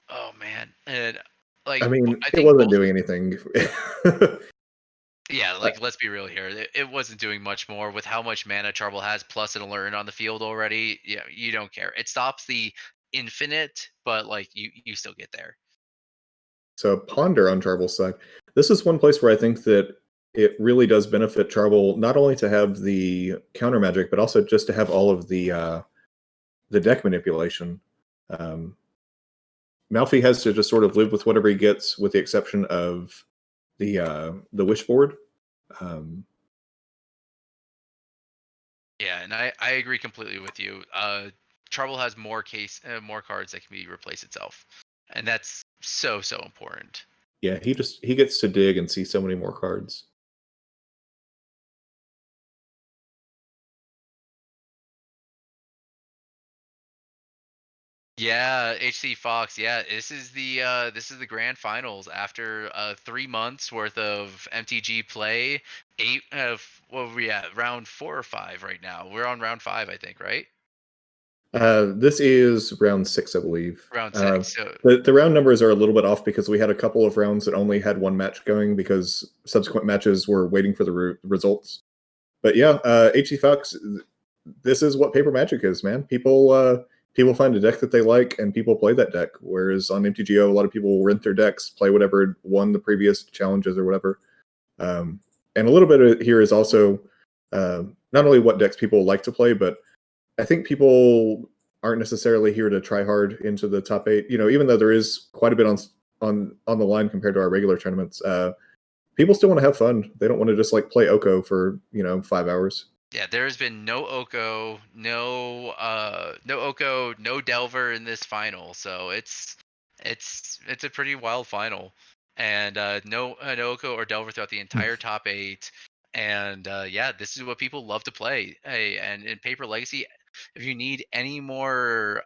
Oh man, and like I mean, I it wasn't doing anything. Yeah, like let's be real here. It wasn't doing much more with how much mana Charbel has, plus an Aluren on the field already. Yeah, you don't care. It stops the infinite, but like you still get there. So ponder on Charbel's side. This is one place where I think that it really does benefit Charbel not only to have the counter magic, but also just to have all of the deck manipulation. Malfi has to just sort of live with whatever he gets, with the exception of the wishboard. Yeah, and I agree completely with you. Charbel has more cards that can be replace itself, and that's so important. Yeah, he gets to dig and see so many more cards. Yeah, HC Fox. Yeah, this is the grand finals after 3 months worth of MTG play. 8 of what were we at? Round 4 or 5 right now. We're on round 5, I think, right? This is round 6, I believe. Round 6. So the round numbers are a little bit off because we had a couple of rounds that only had one match going because subsequent matches were waiting for the results. But yeah, HC Fox, this is what Paper Magic is, man. People find a deck that they like and people play that deck. Whereas on MTGO, a lot of people rent their decks, play whatever won the previous challenges or whatever. And a little bit of here is also not only what decks people like to play, but I think people aren't necessarily here to try hard into the top 8. You know, even though there is quite a bit on the line compared to our regular tournaments, people still want to have fun. They don't want to just like play Oko for 5 hours. yeah, there's been no Oko, no Oko, no Delver in this final. So it's a pretty wild final, and no Oko or Delver throughout the entire top 8. And yeah, this is what people love to play. Hey, and in Paper Legacy, if you need any more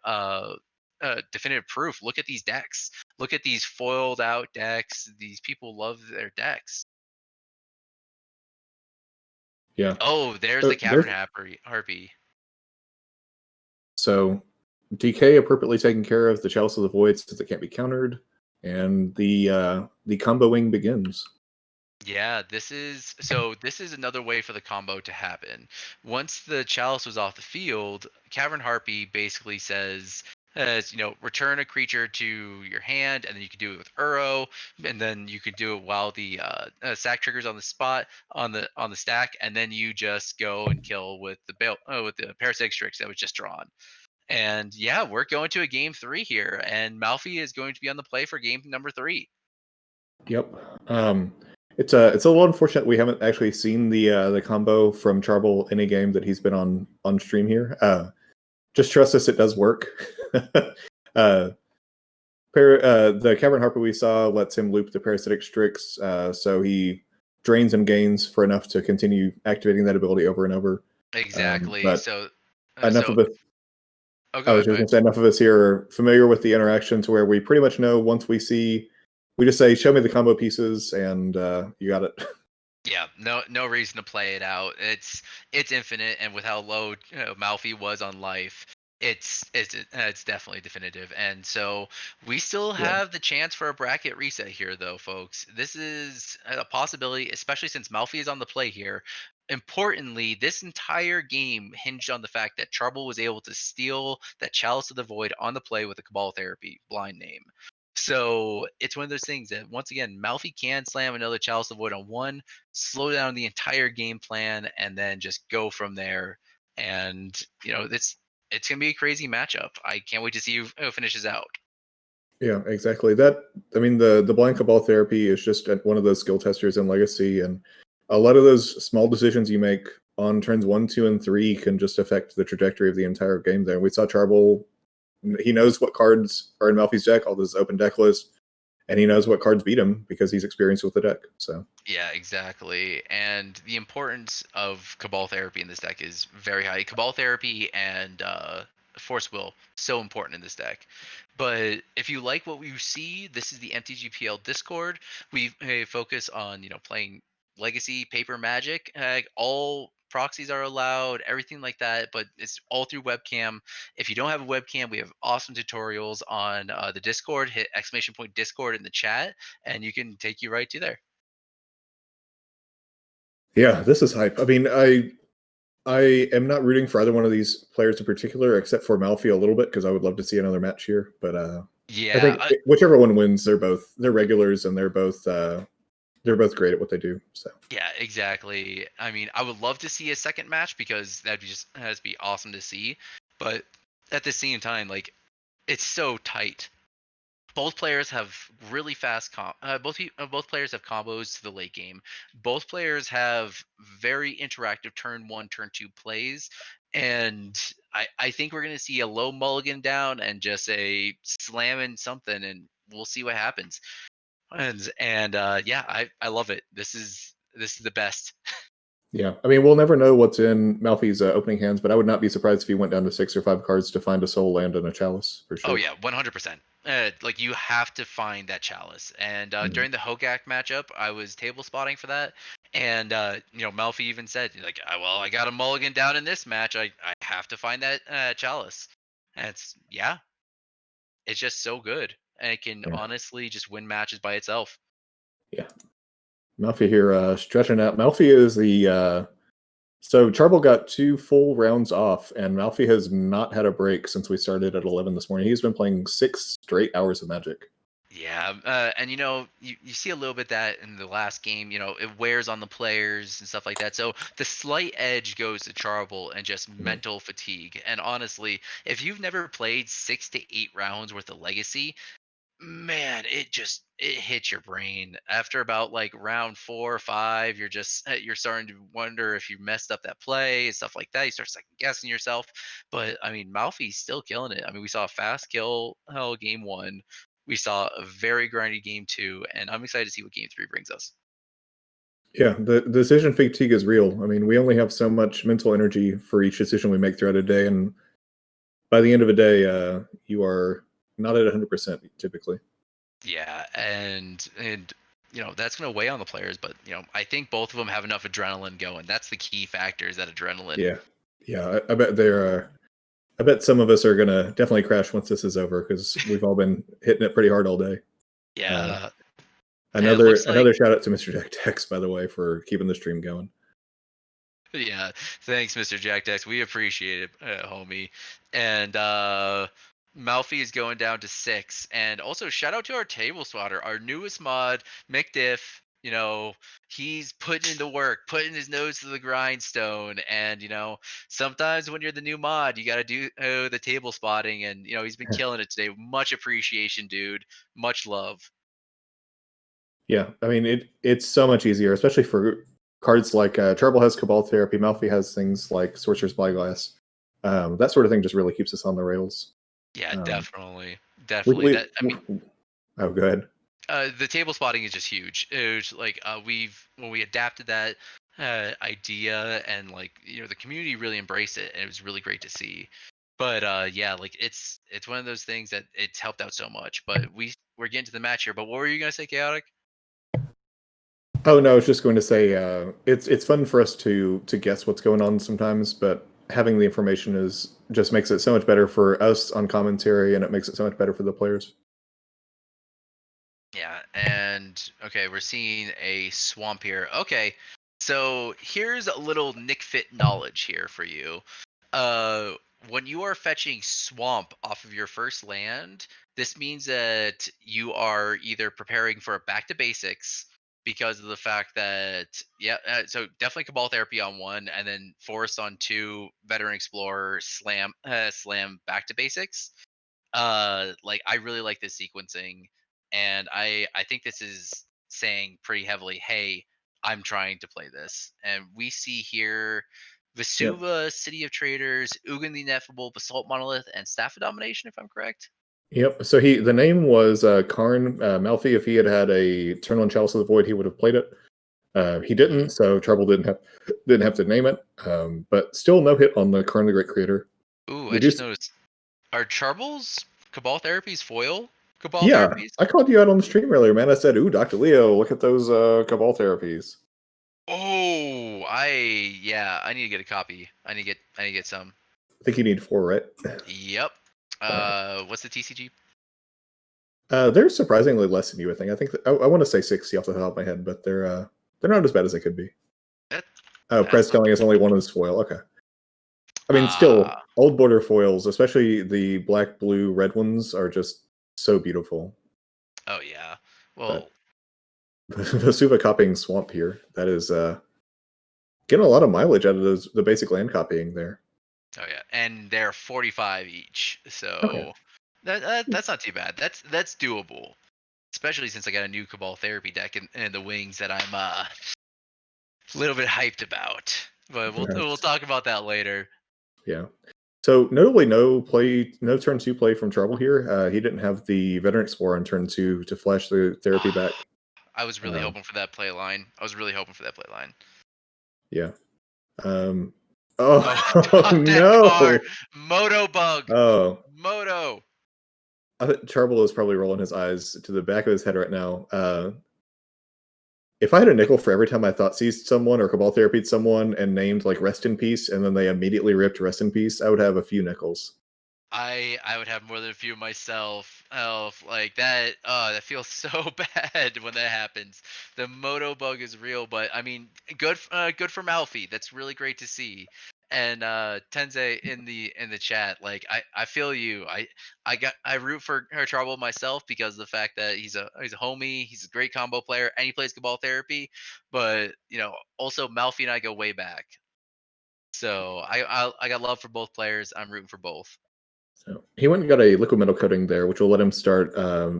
definitive proof, look at these decks. Look at these foiled out decks. These people love their decks. Yeah. Oh, there's the Cavern Harpy. So DK appropriately taken care of, the Chalice of the Void since it can't be countered, and the comboing begins. Yeah, this is another way for the combo to happen. Once the chalice was off the field, Cavern Harpy basically says, return a creature to your hand, and then you can do it with Uro, and then you could do it while the sack triggers on the spot on the stack, and then you just go and kill with the with the Parasitic Strix that was just drawn. And yeah, we're going to a game three here, and Malfi is going to be on the play for game number three. Yep. It's a little unfortunate we haven't actually seen the combo from Charble in a game that he's been on stream here. Just trust us, it does work. uh, the Cavern Harper we saw lets him loop the Parasitic Strix, so he drains and gains for enough to continue activating that ability over and over. Exactly. But So, enough so of us, oh, I go was ahead, go just ahead. going to say, enough of us here are familiar with the interaction to where we pretty much know once we just say, show me the combo pieces, and you got it. Yeah, no reason to play it out. It's infinite, and with how low Malfi was on life, it's definitely definitive. And so we still Yeah. have the chance for a bracket reset here, though, folks. This is a possibility, especially since Malfi is on the play here. Importantly, this entire game hinged on the fact that Charble was able to steal that Chalice of the Void on the play with a Cabal Therapy blind name. So it's one of those things that once again, Malfi can slam another Chalice of the Void on one, slow down the entire game plan, and then just go from there. And it's gonna be a crazy matchup. I can't wait to see who finishes out. Yeah, exactly. The blind cabal therapy is just one of those skill testers in Legacy, and a lot of those small decisions you make on turns 1, 2, and 3 can just affect the trajectory of the entire game. There, we saw Charble. He knows what cards are in Malfi's deck, all this open deck list, and he knows what cards beat him because he's experienced with the deck. So Yeah, exactly. And the importance of Cabal Therapy in this deck is very high. Cabal Therapy and Force Will, so important in this deck. But if you like what we see, this is the MTGPL Discord. We focus on playing Legacy, Paper Magic. All proxies are allowed, everything like that. But it's all through webcam. If you don't have a webcam, we have awesome tutorials on the Discord. Hit exclamation point Discord in the chat, and you can take you right to there. yeah, this is hype. I mean, I am not rooting for either one of these players in particular, except for Malfi a little bit because I would love to see another match here. But I Yeah, think whichever one wins, they're regulars and they're both great at what they do. So yeah, exactly. I mean, I would love to see a second match because that'd be awesome to see. But at the same time, like it's so tight. Both players have really fast both players have combos to the late game. Both players have very interactive turn one, turn two plays. And I think we're gonna see a low mulligan down and just a slamming something, and we'll see what happens. And yeah, I love it. This is the best. yeah, I mean, we'll never know what's in Malfi's opening hands, but I would not be surprised if he went down to 6 or 5 cards to find a Soul Land and a Chalice for Oh sure. yeah, 100%. Like you have to find that chalice. And Mhm. during the Hogak matchup, I was table spotting for that, and Malfi even said like, "Well, I got a mulligan down in this match. I have to find that chalice." And it's just so good, and it can Yeah, honestly just win matches by itself. yeah. Malfi here stretching out. Malfi is the so Charble got 2 full rounds off, and Malfi has not had a break since we started at 11 this morning. He's been playing 6 straight hours of Magic. Yeah, and you see a little bit that in the last game, it wears on the players and stuff like that. So the slight edge goes to Charble and just Mhm. mental fatigue. And honestly, if you've never played 6 to 8 rounds worth of Legacy, man, it hits your brain. After about like round 4 or 5, you're starting to wonder if you messed up that play and stuff like that. You start second guessing yourself. But I mean, Malfi's still killing it. I mean, we saw a fast kill hell game one. We saw a very grindy game two, and I'm excited to see what game three brings us. Yeah, the decision fatigue is real. I mean, we only have so much mental energy for each decision we make throughout a day, and by the end of a day, you are not at 100% typically. Yeah, and that's gonna weigh on the players, but I think both of them have enough adrenaline going. That's the key factor is that adrenaline. Yeah, yeah. I bet there are. I bet some of us are gonna definitely crash once this is over because we've all been hitting it pretty hard all day. Uh, Yeah, And it looks like Another shout out to Mr. Jack Tex, by the way, for keeping the stream going. yeah, thanks, Mr. Jack Dex. We appreciate it, homie. And Malfi is going down to 6. And also, shout out to our table spotter, our newest mod, McDiff. You know, he's putting in the work, putting his nose to the grindstone. And, sometimes when you're the new mod, you got to do the table spotting. And, he's been killing it today. Much appreciation, dude. Much love. Yeah, I mean it's so much easier, especially for cards like Trouble has Cabal Therapy, Malfi has things like Sorcerer's Spyglass. That sort of thing just really keeps us on the rails. Yeah, Um, definitely. we, Definitely. we, That, I mean, oh, go ahead. the table spotting is just huge. It was like when we adapted that idea, and like the community really embraced it, and it was really great to see. But yeah, like it's one of those things that it's helped out so much. But we're getting to the match here. But what were you gonna say, Chaotic? Oh no, I was just going to say it's fun for us to guess what's going on sometimes, but having the information is just makes it so much better for us on commentary, and it makes it so much better for the players. Yeah, and okay, we're seeing a swamp here. Okay, so here's a little Nick Fit knowledge here for you. Uh, when you are fetching swamp off of your first land, this means that you are either preparing for a back to basics because of the fact that so definitely Cabal Therapy on 1, and then Forest on 2, Veteran Explorer, Slam back to basics. Like I really like this sequencing, and I think this is saying pretty heavily, hey, I'm trying to play this. And we see here Yep. Vesuva, City of Traders, Ugin the Ineffable, Basalt Monolith, and Staff of Domination, if I'm correct. Yep. So the name was Karn Malfi. If he had had a Turn on Chalice of the Void, he would have played it. He Mhm. didn't, so Trouble didn't have to name it. But still no hit on the Karn the Great Creator. Ooh, I We do. just noticed. Are Charbles Cabal Therapies foil Cabal Yeah, Therapies? I called you out on the stream earlier, man. I said, "Ooh, Dr. Leo, look at those Cabal therapies." Oh, I need to get a copy. I need to get some. I think you need 4, right? Yep. Uh, What's the TCG? they're surprisingly less than you would think. I think I want to say 60 off the top of my head, but they're not as bad as they could be. That, Oh, that's Prez not telling too us only one is foil. Okay. I mean, still, Ah, old border foils, especially the black, blue, red ones, are just so beautiful. oh yeah. But Well, Vesuva copying Swamp here, that is getting a lot of mileage out of the basic land copying there. oh yeah, and they're 45 each, Okay. so that's not too bad. That's doable, especially since I got a new Cabal Therapy deck in the wings that I'm a little bit hyped about. But we'll Nice. talk about that later. Yeah. So notably, no turn 2 play from Trouble here. He didn't have the Veteran Explorer on turn 2 to flash the therapy back. I was really Um, hoping for that play line. I was really hoping for that play line. yeah. Um, Oh, oh top deck card, no! Moto Bug, Oh, Moto. I think Trouble is probably rolling his eyes to the back of his head right now. If I had a nickel for every time I thought seized someone or Cabal therapied someone and named like Rest in Peace, and then they immediately ripped Rest in Peace, I would have a few nickels. I would have more than a few myself. Oh, like that. Oh, that feels so bad when that happens. The moto bug is real, but I mean, good for Malfi. That's really great to see. And Tenze in the chat, like I feel you. I root for her trouble myself because of the fact that he's a homie. He's a great combo player, and he plays Cabal Therapy. But also Malfi and I go way back. So I got love for both players. I'm rooting for both. So he went and got a liquid metal coating there, which will let him start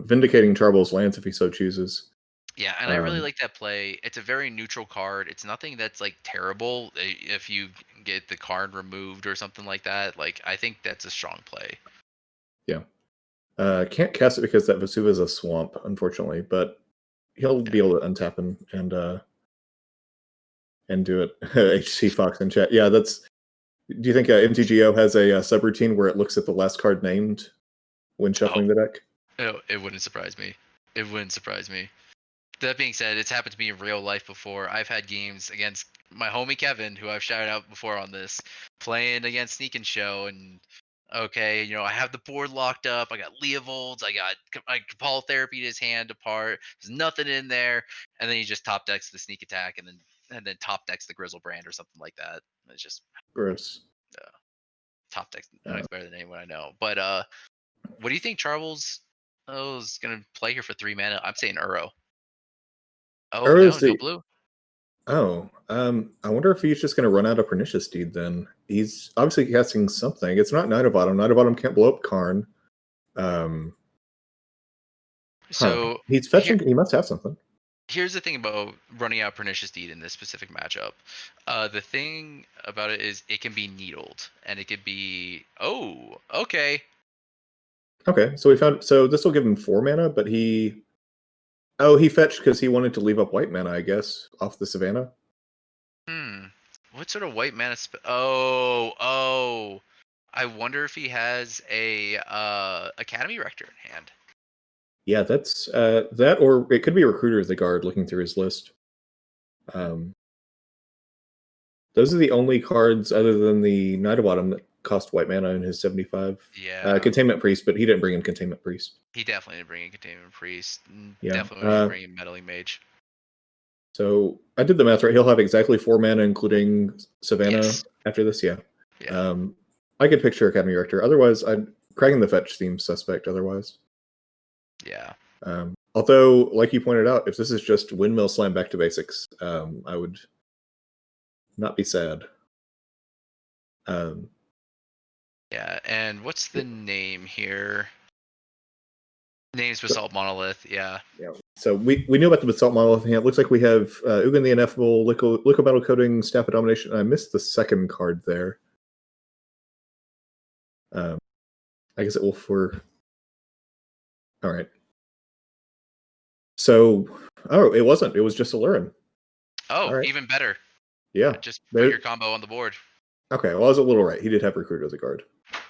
vindicating Charble's lands if he so chooses. Yeah, and I really Um, like that play. It's a very neutral card. It's nothing that's like terrible if you get the card removed or something like that. Like I think that's a strong play. yeah. Can't cast it because that Vesuva is a swamp, unfortunately, but he'll Yeah. be able to untap him and do it. HC Fox in chat. Yeah, that's. Do you think MTGO has a subroutine where it looks at the last card named when Oh, shuffling the deck? it wouldn't surprise me. It wouldn't surprise me. That being said, it's happened to me in real life before. I've had games against my homie Kevin, who I've shouted out before on this, playing against Sneak and Show, and Okay, I have the board locked up. I got Leovolds. I got Cabal Therapy to his hand apart. There's nothing in there, and then he just top decks the sneak attack, and then top decks the Grizzlebrand or something like that. It's just Gross. top decks. Uh, It's better than anyone I know. But what do you think Charles is gonna play here for 3 mana? I'm saying Uro. Oh no, Uro's no the blue. I wonder if he's just going to run out of Pernicious Deed then. He's obviously casting something. It's not Night of Autumn. Night of Autumn can't blow up Karn. Um, So He's here, fetching. He must have something. here's the thing about running out Pernicious Deed in this specific matchup. The thing about it is it can be needled, and it could be, oh, okay. Okay, so we found. So this will give him 4 mana, but he. Oh, he fetched because he wanted to leave up white mana, I guess, off the Savannah. Hmm. What sort of white mana? Oh. I wonder if he has a Academy Rector in hand. Yeah, that's that, or it could be Recruiter of the Guard. Looking through his list, um, those are the only cards other than the Night of Autumn that cost white mana in his 75. Yeah. Containment Priest, but he didn't bring in Containment Priest. He definitely didn't bring in Containment Priest. Yeah. Definitely didn't bring in Meddling Mage. So I did the math right. He'll have exactly 4 mana, including Savannah Yes. after this. Yeah. Yeah. I could picture Academy Rector. Otherwise, I'd cracking the fetch seems suspect. Otherwise, Yeah. although, like you pointed out, if this is just Windmill Slam back to basics, I would not be sad. Yeah. And what's the name here? Names Basalt Monolith. Yeah. Yeah. So we knew about the Basalt Monolith. It looks like we have Ugin the Ineffable, Liquid Metal Coating, Staff of Domination. I missed the second card there. I guess it will for. All right. So, it wasn't. It was just Aluren. Oh, All right. even better. Yeah. Just put your combo on the board. Okay. Well, I was a little right. He did have Recruiter as a guard.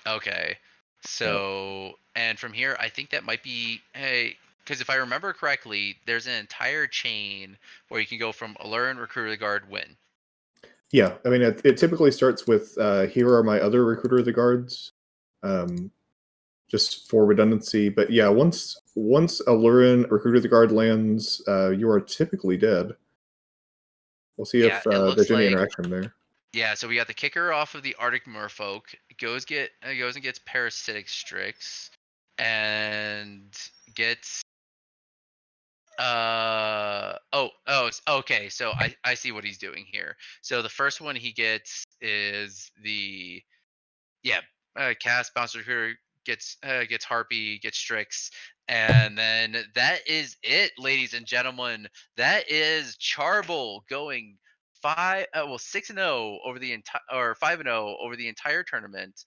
Okay. So, and from here, I think that might be, hey, because if I remember correctly, there's an entire chain where you can go from Aluren, Recruiter the Guard, win. Yeah. I mean, it typically starts with here are my other Recruiter of the Guards, just for redundancy. But yeah, once Aluren, Recruiter of the Guard lands, you are typically dead. We'll see Yeah, if it looks there's any like, interaction there. yeah, so we got the kicker off of the Arctic Merfolk. Goes and gets Parasitic Strix, and gets okay, so I see what he's doing here. So the first one he gets is the, yeah, cast bounce recruiter, gets Harpy, gets Strix, and then that is it, ladies and gentlemen. That is Charble going 6-0 over the entire, or 5-0 over the entire tournament,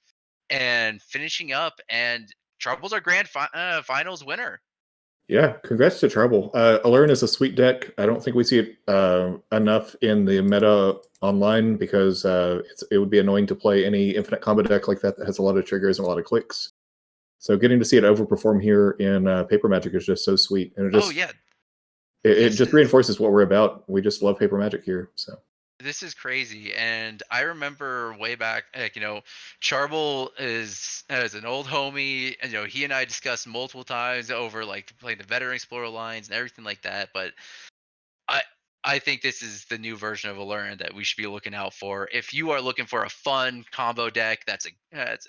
and finishing up, and Charble's our finals winner. Yeah, congrats to Trouble. Aluren is a sweet deck. I don't think we see it enough in the meta online because it would be annoying to play any infinite combo deck like that has a lot of triggers and a lot of clicks. So getting to see it overperform here in Paper Magic is just so sweet, and Oh yeah, it this just is reinforces what we're about. We just love Paper Magic here. So this is crazy. And I remember way back, like, Charble is as an old homie, and he and I discussed multiple times over like playing the Veteran Explorer lines and everything like that. But I I think this is the new version of Aluren that we should be looking out for. If you are looking for a fun combo deck that's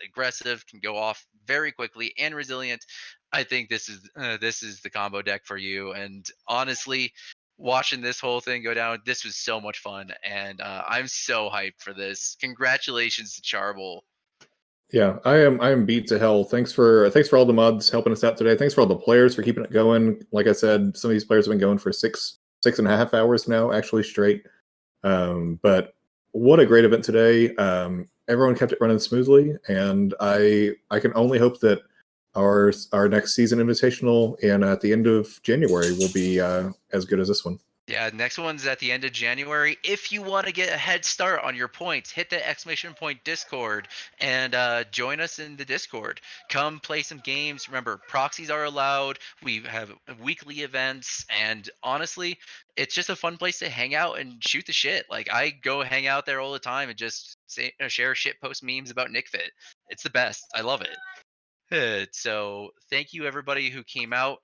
aggressive, can go off very quickly and resilient, I think this is the combo deck for you. And honestly, watching this whole thing go down, this was so much fun, and I'm so hyped for this. Congratulations to Charble. yeah, I am beat to hell. Thanks for all the mods helping us out today. Thanks for all the players for keeping it going. Like I said, some of these players have been going for 6.5 hours now, actually straight. But what a great event today. Everyone kept it running smoothly, and I can only hope that our next season invitational and at the end of January will be as good as this one. Yeah, next one's at the end of January. If you want to get a head start on your points, hit the exclamation point Discord and join us in the Discord. Come play some games. Remember, proxies are allowed. We have weekly events, and honestly, it's just a fun place to hang out and shoot the shit. Like I go hang out there all the time and just share shit post memes about Nick Fit. It's the best. I love it. Good. So thank you everybody who came out,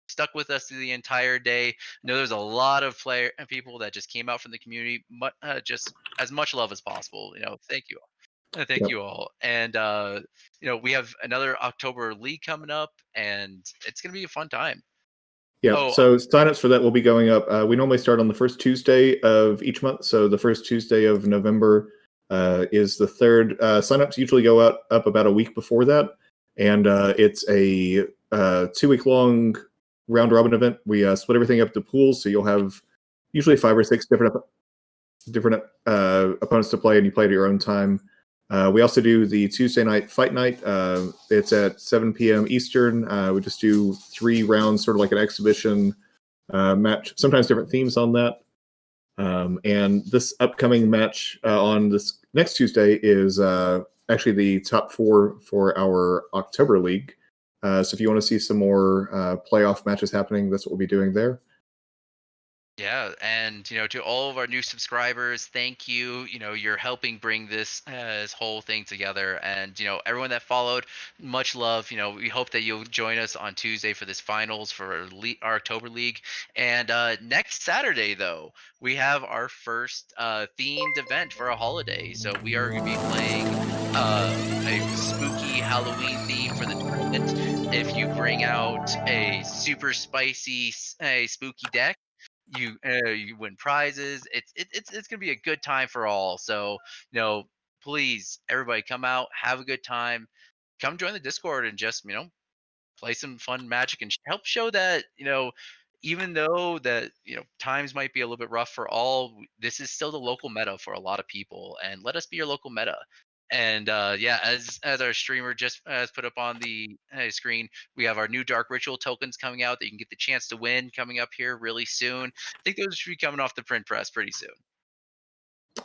stuck with us through the entire day. I know there's a lot of player people that just came out from the community, just as much love as possible. Thank you. Thank Yep. you all. And we have another October league coming up, and it's gonna be a fun time. Yep. Oh, So signups for that will be going up. We normally start on the first Tuesday of each month. So the first Tuesday of November is the third. Signups usually go up about a week before that, and it's a 2 week long round robin event. We split everything up to pools, so you'll have usually 5 or 6 different opponents to play, and you play at your own time. We also do the Tuesday night fight night. It's at 7 p.m. Eastern. We just do 3 rounds, sort of like an exhibition match. Sometimes different themes on that. And this upcoming match on this next Tuesday is actually the top 4 for our October league. So if you want to see some more playoff matches happening, that's what we'll be doing there. yeah, and to all of our new subscribers, thank you. You're helping bring this whole thing together, and everyone that followed, much love. We hope that you'll join us on Tuesday for this finals for our October League, and next Saturday though we have our first themed event for a holiday. So we are going to be playing a spooky Halloween theme for the tournament. If you bring out a super spicy, a spooky deck, you win prizes. It's gonna be a good time for all. So please everybody come out, have a good time, come join the Discord, and just play some fun Magic and help show that even though that times might be a little bit rough for all, this is still the local meta for a lot of people, and let us be your local meta. And yeah, as our streamer just has put up on the screen, we have our new Dark Ritual tokens coming out that you can get the chance to win coming up here really soon. I think those should be coming off the print press pretty soon.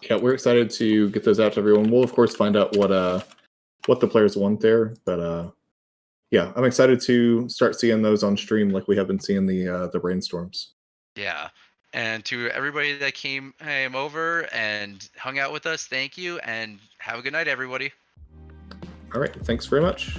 Yeah, we're excited to get those out to everyone. We'll of course find out what the players want there, but yeah, I'm excited to start seeing those on stream like we have been seeing the brainstorms. Yeah. And to everybody that came over and hung out with us, thank you, and have a good night, everybody. All right, thanks very much.